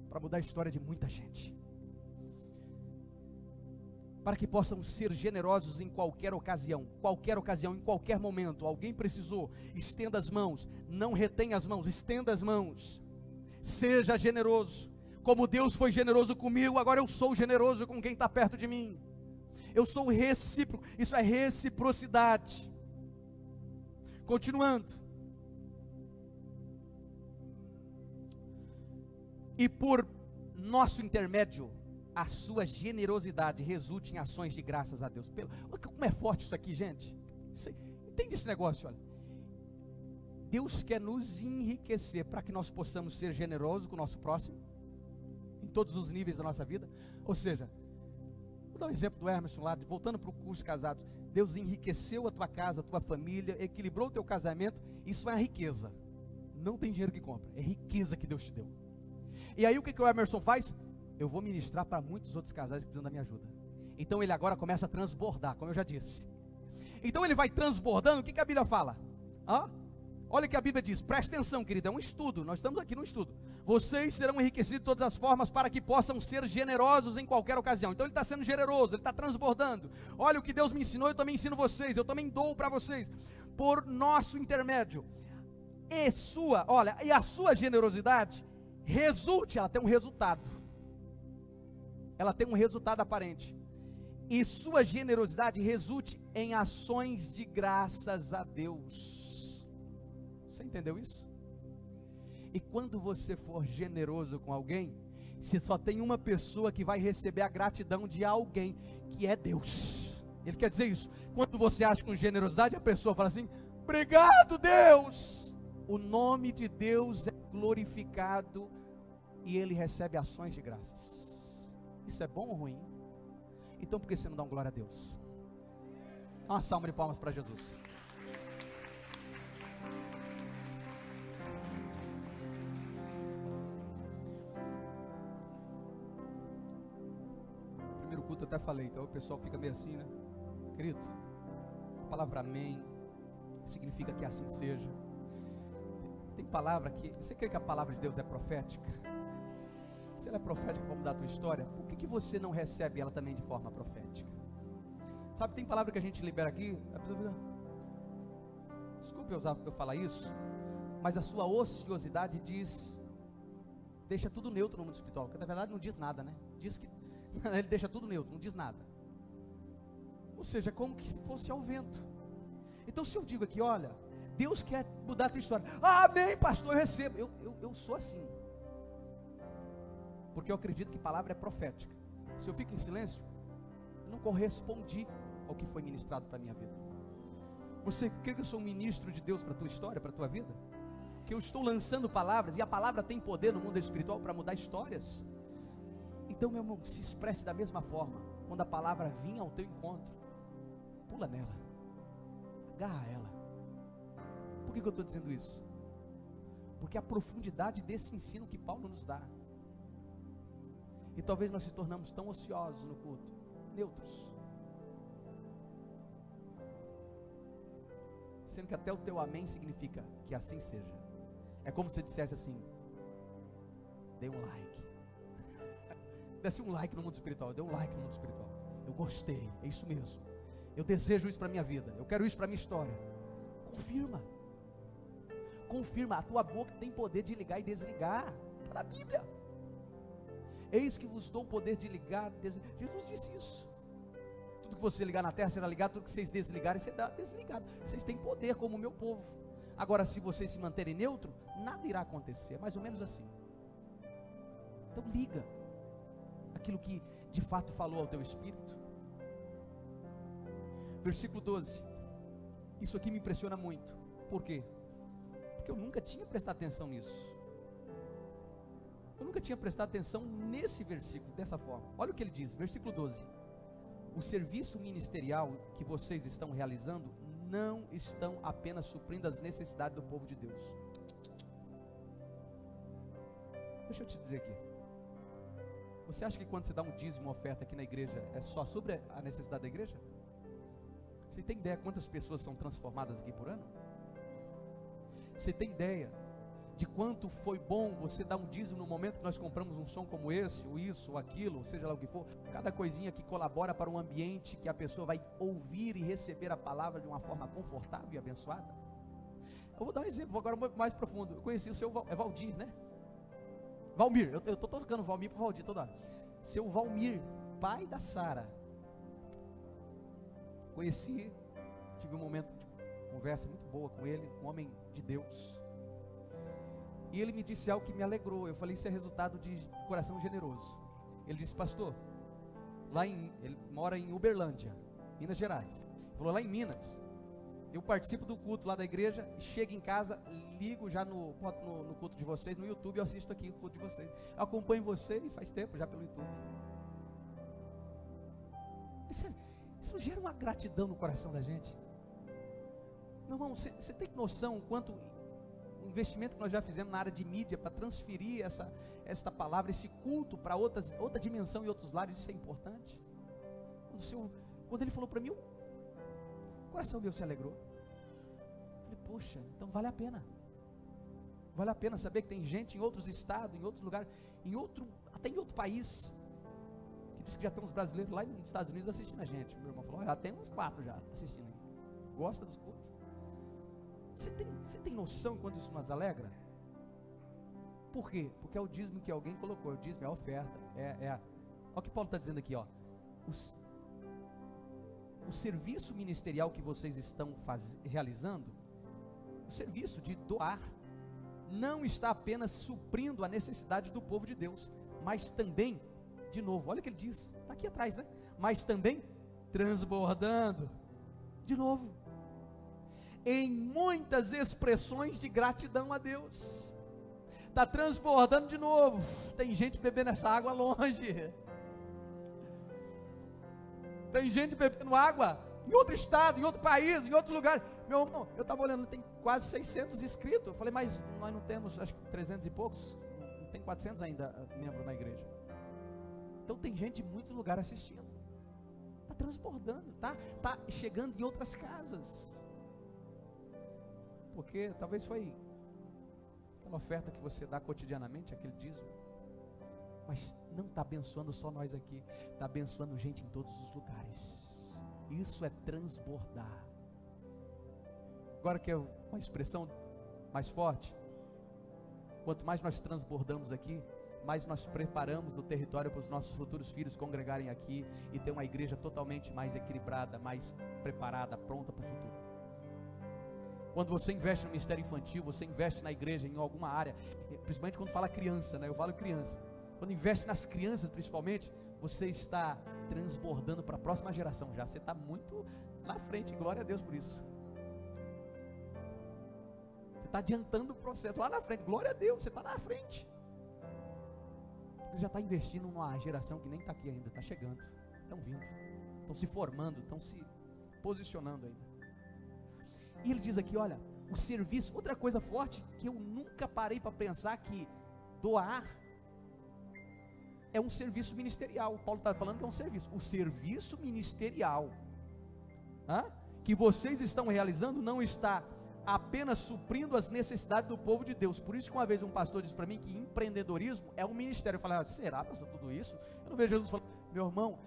para mudar a história de muita gente, para que possam ser generosos em qualquer ocasião, em qualquer momento. Alguém precisou, estenda as mãos, não retenha as mãos, estenda as mãos, seja generoso, como Deus foi generoso comigo, agora eu sou generoso com quem está perto de mim. Eu sou recíproco, isso é reciprocidade. Continuando, e por nosso intermédio, a sua generosidade resulte em ações de graças a Deus. Olha como é forte isso aqui, gente. Entende esse negócio? Olha, Deus quer nos enriquecer para que nós possamos ser generosos com o nosso próximo, em todos os níveis da nossa vida. Ou seja, vou dar um exemplo do Emerson lá, voltando para o curso casados. Deus enriqueceu a tua casa, a tua família, equilibrou o teu casamento. Isso é a riqueza. Não tem dinheiro que compra, é riqueza que Deus te deu. E aí o que o Emerson faz? Eu vou ministrar para muitos outros casais que precisam da minha ajuda. Então ele agora começa a transbordar, como eu já disse. Então ele vai transbordando. O que a Bíblia fala? Olha o que a Bíblia diz, presta atenção, querido, é um estudo, nós estamos aqui no estudo. Vocês serão enriquecidos de todas as formas para que possam ser generosos em qualquer ocasião. Então ele está sendo generoso, ele está transbordando. Olha o que Deus me ensinou, eu também ensino vocês, eu também dou para vocês, por nosso intermédio. E a sua generosidade resulte, ela tem um resultado. Ela tem um resultado aparente. E sua generosidade resulte em ações de graças a Deus. Você entendeu isso? E quando você for generoso com alguém, você só tem uma pessoa que vai receber a gratidão de alguém, que é Deus. Ele quer dizer isso. Quando você age com generosidade, a pessoa fala assim: obrigado, Deus. O nome de Deus é glorificado e ele recebe ações de graças. Isso é bom ou ruim? Então por que você não dá um glória a Deus? Dá uma salva de palmas para Jesus. Primeiro culto eu até falei, então o pessoal fica meio assim, né? Querido, a palavra amém significa que assim seja. Tem palavra que, você crê que a palavra de Deus é profética? Se ela é profética para mudar a tua história, por que você não recebe ela também de forma profética? Sabe, tem palavra que a gente libera aqui, a pessoa fica, desculpe eu falar isso, mas a sua ociosidade diz, deixa tudo neutro no mundo espiritual, que na verdade não diz nada, né? Diz que ele deixa tudo neutro, não diz nada. Ou seja, como que se fosse ao vento. Então se eu digo aqui, olha, Deus quer mudar a tua história, amém pastor, eu recebo, eu sou assim, porque eu acredito que a palavra é profética. Se eu fico em silêncio, eu não correspondi ao que foi ministrado para a minha vida. Você crê que eu sou um ministro de Deus para a tua história, para a tua vida? Que eu estou lançando palavras, e a palavra tem poder no mundo espiritual para mudar histórias? Então, meu irmão, se expresse da mesma forma. Quando a palavra vir ao teu encontro, pula nela, agarra ela. Por que eu estou dizendo isso? Porque a profundidade desse ensino que Paulo nos dá. E talvez nós se tornamos tão ociosos no culto, neutros, sendo que até o teu amém significa que assim seja. É como se você dissesse assim: dê um like. Desse um like no mundo espiritual. Dê um like no mundo espiritual. Eu gostei, é isso mesmo. Eu desejo isso para a minha vida, eu quero isso para a minha história. Confirma. Confirma, a tua boca tem poder de ligar e desligar. Está na Bíblia. Eis que vos dou o poder de ligar, desligar. Jesus disse isso. Tudo que você ligar na terra será ligado, tudo que vocês desligarem será desligado. Vocês têm poder como o meu povo. Agora, se vocês se manterem neutro, nada irá acontecer. É mais ou menos assim. Então liga aquilo que de fato falou ao teu espírito. Versículo 12. Isso aqui me impressiona muito. Por quê? Porque eu nunca tinha prestado atenção nisso. Eu nunca tinha prestado atenção nesse versículo, dessa forma. Olha o que ele diz, versículo 12. O serviço ministerial que vocês estão realizando não estão apenas suprindo as necessidades do povo de Deus. Deixa eu te dizer aqui. Você acha que quando você dá um dízimo, uma oferta aqui na igreja, é só sobre a necessidade da igreja? Você tem ideia quantas pessoas são transformadas aqui por ano? Você tem ideia de quanto foi bom você dar um dízimo no momento que nós compramos um som como esse, ou isso, ou aquilo, ou seja lá o que for, cada coisinha que colabora para um ambiente que a pessoa vai ouvir e receber a palavra de uma forma confortável e abençoada? Eu vou dar um exemplo agora mais profundo. Eu conheci o seu Valdir, né? Valmir, eu estou tocando Valmir para o Valdir toda hora. Seu Valmir, pai da Sara. Conheci, tive um momento de conversa muito boa com ele, um homem de Deus. E ele me disse algo que me alegrou. Eu falei, isso é resultado de coração generoso. Ele disse, pastor, ele mora em Uberlândia, Minas Gerais. Ele falou, lá em Minas, eu participo do culto lá da igreja, chego em casa, ligo já boto no culto de vocês, no YouTube, eu assisto aqui o culto de vocês. Eu acompanho vocês faz tempo já pelo YouTube. Isso não gera uma gratidão no coração da gente? Meu irmão, você tem noção o quanto o investimento que nós já fizemos na área de mídia para transferir esta palavra, esse culto para outra dimensão e outros lares, isso é importante? Quando ele falou para mim, o coração meu se alegrou. Eu falei, poxa, então vale a pena. Vale a pena saber que tem gente em outros estados, em outros lugares, até em outro país, que diz que já tem uns brasileiros lá nos Estados Unidos assistindo a gente. Meu irmão falou, já tem uns 4 já assistindo. Gosta dos cultos? Você tem noção quanto isso nos alegra? Por quê? Porque é o dízimo que alguém colocou. O dízimo é a oferta. Olha o que Paulo está dizendo aqui, ó. O serviço ministerial que vocês estão realizando, o serviço de doar, não está apenas suprindo a necessidade do povo de Deus, mas também, de novo, olha o que ele diz, está aqui atrás, né? Mas também transbordando, de novo, em muitas expressões de gratidão a Deus. Está transbordando de novo. Tem gente bebendo essa água longe. Tem gente bebendo água em outro estado, em outro país, em outro lugar. Meu irmão, eu estava olhando, tem quase 600 inscritos. Eu falei, mas nós não temos, acho que 300 e poucos. Não tem 400 ainda membros na igreja. Então tem gente de muitos lugares assistindo. Está transbordando, tá chegando em outras casas. Porque talvez foi aquela oferta que você dá cotidianamente, aquele dízimo, mas não está abençoando só nós aqui, está abençoando gente em todos os lugares. Isso é transbordar. Agora que é uma expressão mais forte, quanto mais nós transbordamos aqui, mais nós preparamos o território para os nossos futuros filhos congregarem aqui e ter uma igreja totalmente mais equilibrada, mais preparada, pronta para o futuro. Quando você investe no ministério infantil, você investe na igreja em alguma área, principalmente quando fala criança, né? Eu falo criança. Quando investe nas crianças principalmente, você está transbordando para a próxima geração já. Você está muito na frente, glória a Deus por isso. Você está adiantando o processo lá na frente, glória a Deus, você está na frente. Você já está investindo numa geração que nem está aqui ainda, está chegando, estão vindo, estão se formando, estão se posicionando ainda. E ele diz aqui, olha, o serviço, outra coisa forte que eu nunca parei para pensar, que doar é um serviço ministerial. O Paulo está falando que é um serviço. O serviço ministerial que vocês estão realizando não está apenas suprindo as necessidades do povo de Deus. Por isso que uma vez um pastor disse para mim que empreendedorismo é um ministério. Eu falei, será, pastor, tudo isso? Eu não vejo Jesus falando, meu irmão,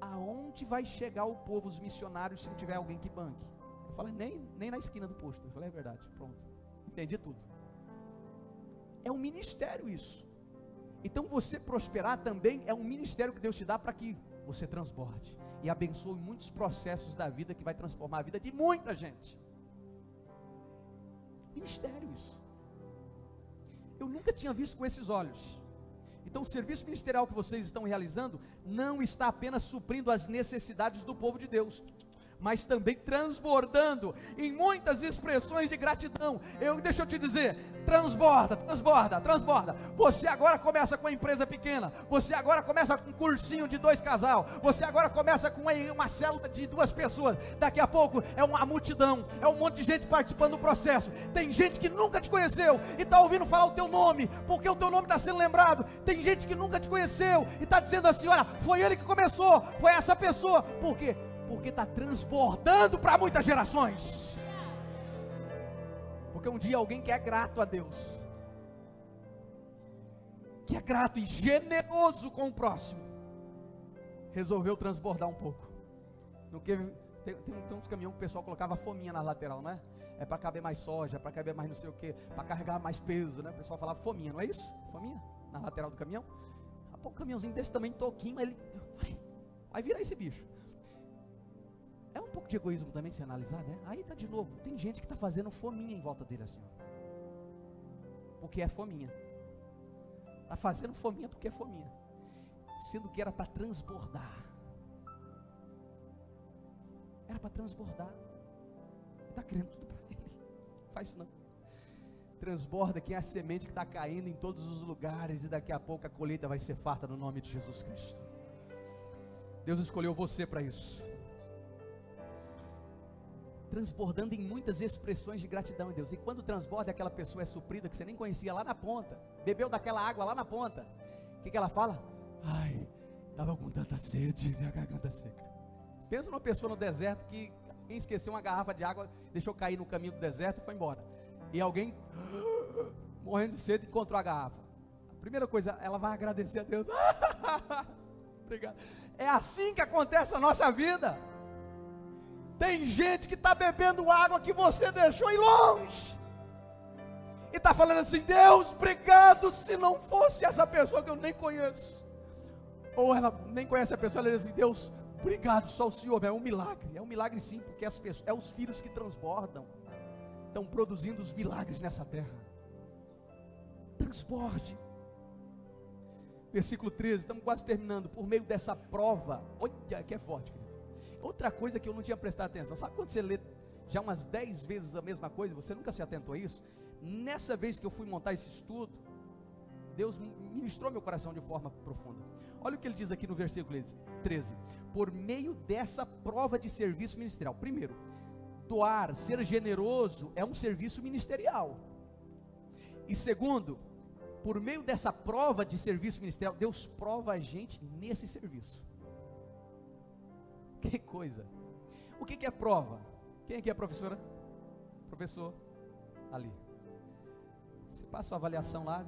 aonde vai chegar o povo, os missionários, se não tiver alguém que banque? Eu falei, nem na esquina do posto. Eu falei, é verdade, pronto, entendi tudo. É um ministério isso. Então você prosperar também é um ministério que Deus te dá para que você transborde e abençoe muitos processos da vida, que vai transformar a vida de muita gente. Ministério isso. Eu nunca tinha visto com esses olhos. Então o serviço ministerial que vocês estão realizando não está apenas suprindo as necessidades do povo de Deus. mas também transbordando em muitas expressões de gratidão. Deixa eu te dizer, transborda, transborda, transborda. Você agora começa com uma empresa pequena, você agora começa com um cursinho de 2 casal, você agora começa com uma célula de 2 pessoas, daqui a pouco é uma multidão, é um monte de gente participando do processo. Tem gente que nunca te conheceu e está ouvindo falar o teu nome, porque o teu nome está sendo lembrado. Tem gente que nunca te conheceu e está dizendo assim: olha, foi ele que começou, foi essa pessoa. Por quê? Porque está transbordando para muitas gerações. Porque um dia alguém que é grato a Deus, que é grato e generoso com o próximo, resolveu transbordar um pouco. Tem uns caminhões que o pessoal colocava fominha na lateral, não é? É para caber mais soja, para caber mais não sei o que, para carregar mais peso, né? O pessoal falava fominha, não é isso? Fominha na lateral do caminhão. Um caminhãozinho desse tamanho, toquinho, ele vai virar esse bicho. É um pouco de egoísmo também se analisar, né? Aí tá de novo, tem gente que está fazendo fominha em volta dele assim, ó. Porque é fominha. Está fazendo fominha porque é fominha, sendo que era para transbordar. Era para transbordar. Está querendo tudo para ele. Não faz isso não. Transborda, que é a semente que está caindo em todos os lugares, e daqui a pouco a colheita vai ser farta no nome de Jesus Cristo. Deus escolheu você para isso. Transbordando em muitas expressões de gratidão em Deus. E quando transborda, aquela pessoa é suprida, que você nem conhecia lá na ponta, bebeu daquela água lá na ponta. O que ela fala? Ai, estava com tanta sede, minha garganta seca. Pensa numa pessoa no deserto que alguém esqueceu uma garrafa de água, deixou cair no caminho do deserto e foi embora. E alguém, morrendo de sede, encontrou a garrafa. A primeira coisa, ela vai agradecer a Deus. Obrigado. É assim que acontece a nossa vida. Tem gente que está bebendo água que você deixou ir longe, e está falando assim: Deus, obrigado, se não fosse essa pessoa que eu nem conheço. Ou ela nem conhece a pessoa, ela diz assim: Deus, obrigado, só o Senhor. É um milagre sim, porque as pessoas, os filhos que transbordam, estão produzindo os milagres nessa terra. Transborde. Versículo 13, estamos quase terminando. Por meio dessa prova, olha que é forte, querido. Outra coisa que eu não tinha prestado atenção, sabe quando você lê já umas 10 vezes a mesma coisa, você nunca se atentou a isso? Nessa vez que eu fui montar esse estudo, Deus ministrou meu coração de forma profunda. Olha o que ele diz aqui no versículo 13: por meio dessa prova de serviço ministerial. Primeiro, doar, ser generoso é um serviço ministerial. E segundo, por meio dessa prova de serviço ministerial, Deus prova a gente nesse serviço. Que coisa. O que é prova? Quem aqui é professora? Professor, ali. Você passa a avaliação lá.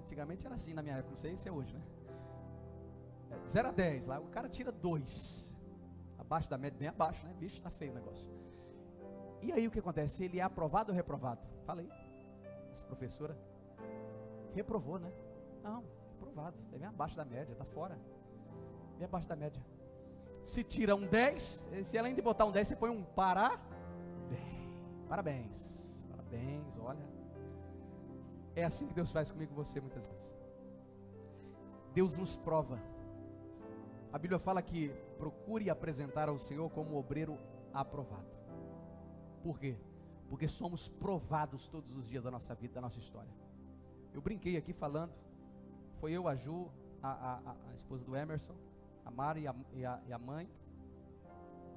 Antigamente era assim na minha época, não sei se é hoje, né? 0 a 10, lá o cara tira 2. Abaixo da média, bem abaixo, né? Bicho, tá feio o negócio. E aí o que acontece? Ele é aprovado ou reprovado? Fala aí. Essa professora reprovou, né? Não, reprovado. É bem abaixo da média, tá fora. Bem abaixo da média. Se tira um 10, se ela ainda botar um 10, você põe um parabéns. Parabéns, olha. É assim que Deus faz comigo e você muitas vezes. Deus nos prova. A Bíblia fala que procure apresentar ao Senhor como obreiro aprovado. Por quê? Porque somos provados todos os dias da nossa vida, da nossa história. Eu brinquei aqui falando, foi eu, a Ju, a esposa do Emerson, a Mari e a mãe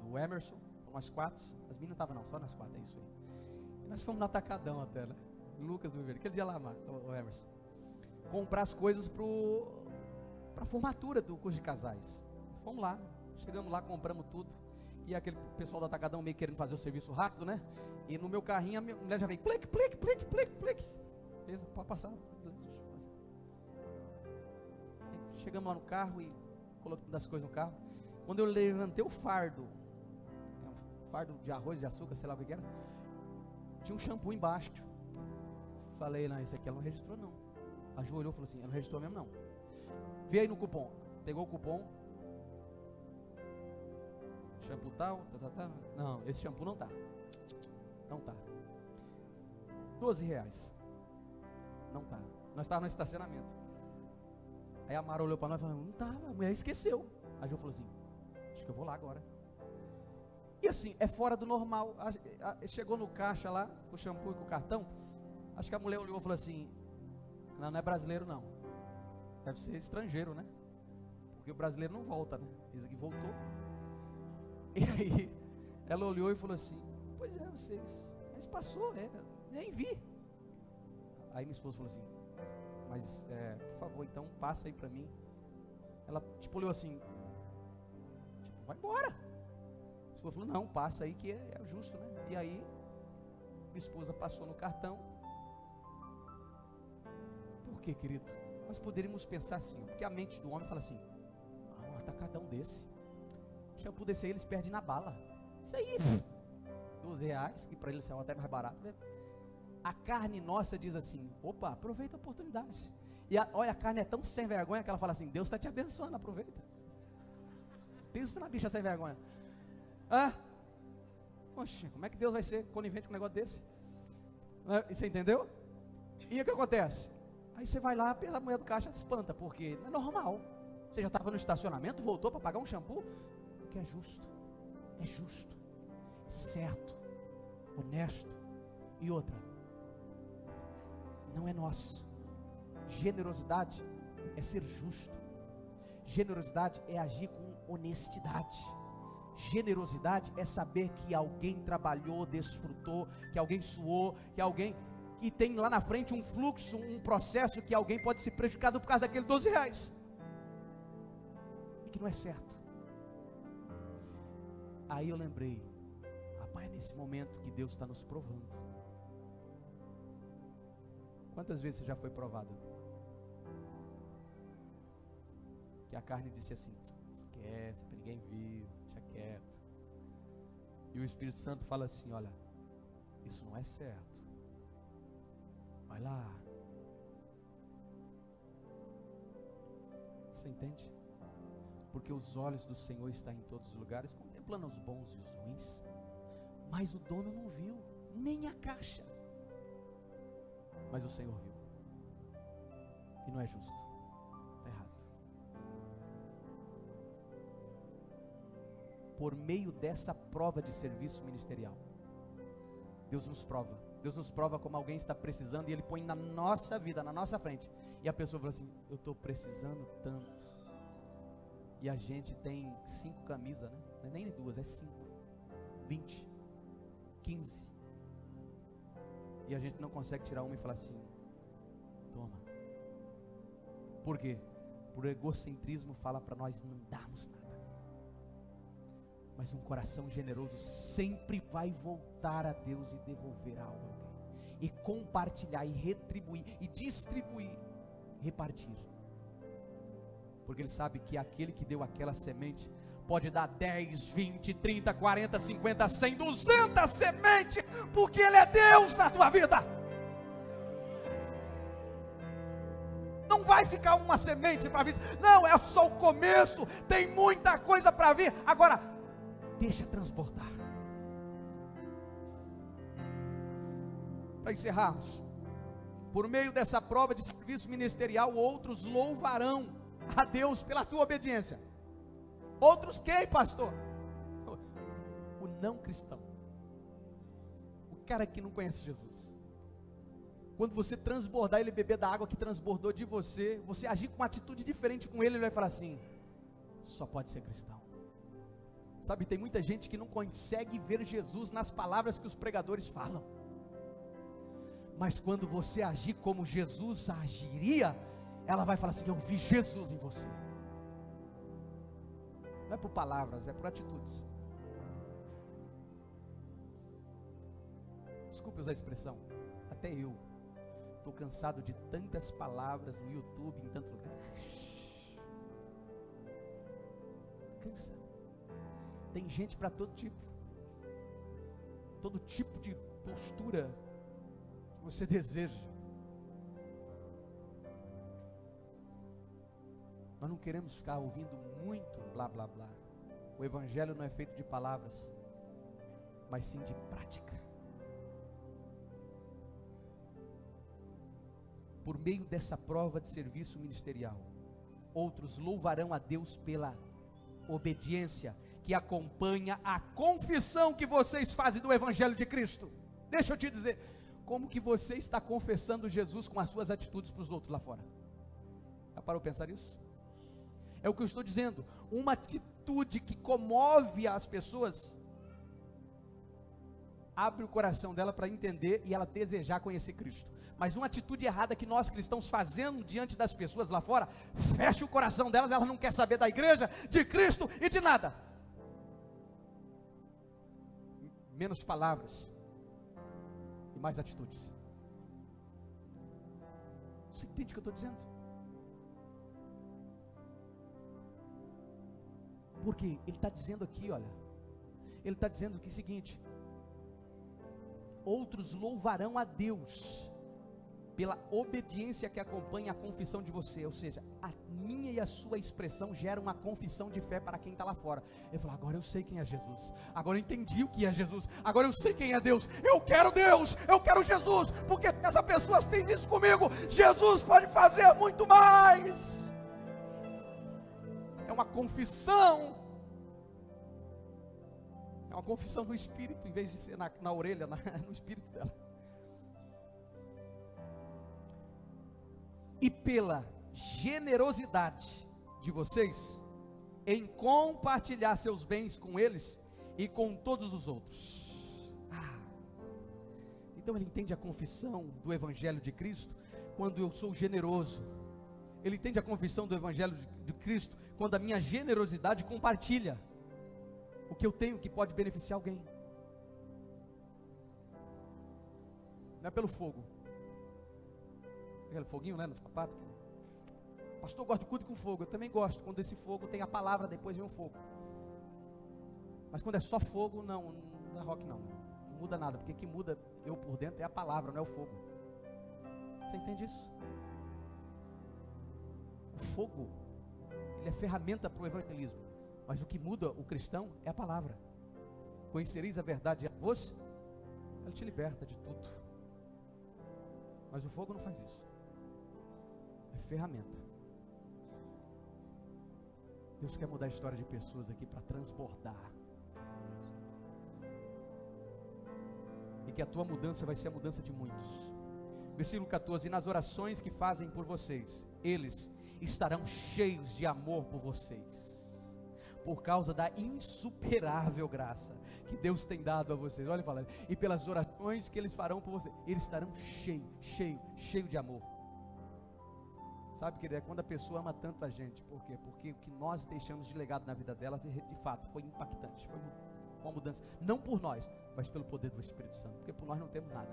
do Emerson, nós 4, as meninas não estavam não, só nós 4, é isso aí. E nós fomos no Atacadão até, né? Lucas do Viveiro, aquele dia lá, o Emerson, comprar as coisas para a formatura do curso de casais. Fomos lá, chegamos lá, compramos tudo, e aquele pessoal do Atacadão meio querendo fazer o serviço rápido, né? E no meu carrinho a minha mulher já veio, plique, plique, plique, plique, plique. Beleza, pode passar. Chegamos lá no carro e colocamos das coisas no carro. Quando eu levantei o fardo, um fardo de arroz, de açúcar, sei lá o que era, tinha um shampoo embaixo. Falei, não, esse aqui ela não registrou não. A Ju olhou e falou assim, ela não registrou mesmo não. Vê aí no cupom. Pegou o cupom. Shampoo tal, tá. Não, esse shampoo não tá. Não tá. 12 reais. Não tá. Nós estávamos no estacionamento. Aí a Mara olhou para nós e falou, não tá, a mulher esqueceu. A Ju falou assim, acho que eu vou lá agora. E assim, é fora do normal. Chegou no caixa lá, com o shampoo e com o cartão. Acho que a mulher olhou e falou assim: não, não é brasileiro não. Deve ser estrangeiro, né? Porque o brasileiro não volta, né? Esse aqui voltou. E aí, ela olhou e falou assim: pois é, mas passou, nem vi. Aí minha esposa falou assim: mas, por favor, então passa aí pra mim. Ela, tipo, olhou assim, tipo, vai embora. Minha esposa falou: não, passa aí que é justo, né? E aí, minha esposa passou no cartão. Por que, querido? Nós poderíamos pensar assim, porque a mente do homem fala assim: ah, um atacadão desse, shampoo desse aí eles perdem na bala. Isso aí, R$12, que para eles são até mais barato, né? A carne nossa diz assim: opa, aproveita a oportunidade. E olha, a carne é tão sem vergonha que ela fala assim: Deus está te abençoando, aproveita. Pensa na bicha sem vergonha. Poxa, como é que Deus vai ser conivente com um negócio desse? Você entendeu? E o que acontece? Aí você vai lá, a mulher do caixa se espanta, porque não é normal. Você já estava no estacionamento, voltou para pagar um shampoo, que é justo, certo, honesto. E outra, não é nosso. Generosidade é ser justo. Generosidade é agir com honestidade. Generosidade é saber que alguém trabalhou, desfrutou, que alguém suou, que alguém que tem lá na frente um fluxo, um processo que alguém pode ser prejudicado por causa daquele R$12 e que não é certo. Aí eu lembrei, rapaz, nesse momento que Deus está nos provando. Quantas vezes você já foi provado? Que a carne disse assim: esquece, ninguém viu, deixa quieto. E o Espírito Santo fala assim: olha, isso não é certo. Vai lá. Você entende? Porque os olhos do Senhor estão em todos os lugares, contemplando os bons e os ruins. Mas o dono não viu, nem a caixa. Mas o Senhor viu. E não é justo. Está errado. Por meio dessa prova de serviço ministerial, Deus nos prova. Deus nos prova como alguém está precisando e Ele põe na nossa vida, na nossa frente. E a pessoa fala assim: eu estou precisando tanto. E a gente tem 5 camisas, né? Não é nem 2, é 5, 20, 15. E a gente não consegue tirar uma e falar assim: toma. Por quê? Por egocentrismo fala para nós não darmos nada. Mas um coração generoso sempre vai voltar a Deus e devolver algo a alguém. E compartilhar, e retribuir, e distribuir, repartir. Porque ele sabe que aquele que deu aquela semente pode dar 10, 20, 30, 40, 50, 100, 200 sementes, porque Ele é Deus na tua vida. Não vai ficar uma semente para vir. Não, é só o começo. Tem muita coisa para vir. Agora, deixa transbordar. Para encerrarmos, por meio dessa prova de serviço ministerial, outros louvarão a Deus pela tua obediência. Outros quem, pastor? O não cristão, o cara que não conhece Jesus. Quando você transbordar, ele beber da água que transbordou de você, você agir com uma atitude diferente com ele, ele vai falar assim: só pode ser cristão. Sabe, tem muita gente que não consegue ver Jesus nas palavras que os pregadores falam. Mas quando você agir como Jesus agiria, ela vai falar assim: eu vi Jesus em você. Não é por palavras, é por atitudes. Desculpe usar a expressão, até eu estou cansado de tantas palavras no YouTube, em tanto lugar. Cansa. Tem gente para todo tipo de postura que você deseja. Nós não queremos ficar ouvindo muito blá blá blá. O evangelho não é feito de palavras, mas sim de prática. Por meio dessa prova de serviço ministerial, outros louvarão a Deus pela obediência, que acompanha a confissão que vocês fazem do Evangelho de Cristo. Deixa eu te dizer, como que você está confessando Jesus com as suas atitudes para os outros lá fora? Já parou para pensar nisso? É o que eu estou dizendo, uma atitude que comove as pessoas, abre o coração dela para entender e ela desejar conhecer Cristo. Mas uma atitude errada que nós cristãos fazemos diante das pessoas lá fora, fecha o coração delas, ela não quer saber da igreja, de Cristo e de nada. Menos palavras e mais atitudes. Você entende o que eu estou dizendo? Porque ele está dizendo aqui, olha, ele está dizendo que é o seguinte: outros louvarão a Deus pela obediência que acompanha a confissão de você, ou seja, a minha e a sua expressão gera uma confissão de fé para quem está lá fora. Ele fala: agora eu sei quem é Jesus, agora eu entendi o que é Jesus, agora eu sei quem é Deus, eu quero Jesus, porque essa pessoa fez isso comigo, Jesus pode fazer muito mais. É uma confissão, no espírito, em vez de ser na orelha, no espírito dela. E pela generosidade de vocês, em compartilhar seus bens com eles e com todos os outros. Então ele entende a confissão do Evangelho de Cristo, quando eu sou generoso. Ele entende a confissão do Evangelho de Cristo, quando a minha generosidade compartilha o que eu tenho que pode beneficiar alguém. Não é pelo fogo, aquele foguinho, né, no sapato. Pastor, gosta de culto com fogo. Eu também gosto, quando esse fogo tem a palavra, depois vem o fogo. Mas quando é só fogo, não é rock não muda nada, porque o que muda eu por dentro é a palavra, não é o fogo. Você entende isso? O fogo, ele é ferramenta para o evangelismo, mas o que muda o cristão é a palavra. Conhecereis a verdade a vós, ela te liberta de tudo. Mas o fogo não faz isso, é ferramenta. Deus quer mudar a história de pessoas aqui para transbordar, e que a tua mudança vai ser a mudança de muitos. Versículo 14: e nas orações que fazem por vocês, eles estarão cheios de amor por vocês, por causa da insuperável graça que Deus tem dado a vocês. Olha, falando, e pelas orações que eles farão por vocês, eles estarão cheio de amor. Sabe, querido, é quando a pessoa ama tanto a gente. Por quê? Porque o que nós deixamos de legado na vida delas, de fato, foi impactante, foi uma mudança, não por nós, mas pelo poder do Espírito Santo, porque por nós não temos nada.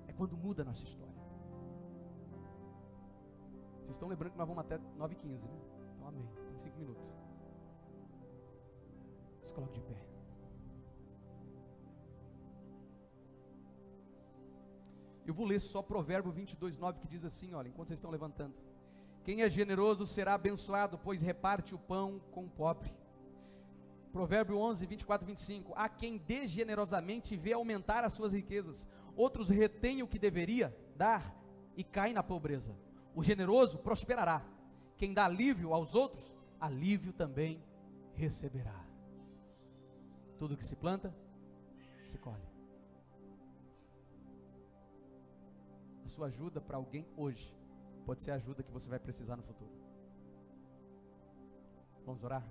É quando muda a nossa história. Vocês estão lembrando que nós vamos até 9h15, né? Então amém, tem 5 minutos. Se coloque de pé. Eu vou ler só Provérbio 22:9, que diz assim, olha, enquanto vocês estão levantando: quem é generoso será abençoado, pois reparte o pão com o pobre. Provérbio 11:24-25, há quem dê generosamente e vê aumentar as suas riquezas, outros retêm o que deveria dar e caem na pobreza. O generoso prosperará, quem dá alívio aos outros, alívio também receberá. Tudo que se planta, se colhe. A sua ajuda para alguém hoje pode ser a ajuda que você vai precisar no futuro. Vamos orar?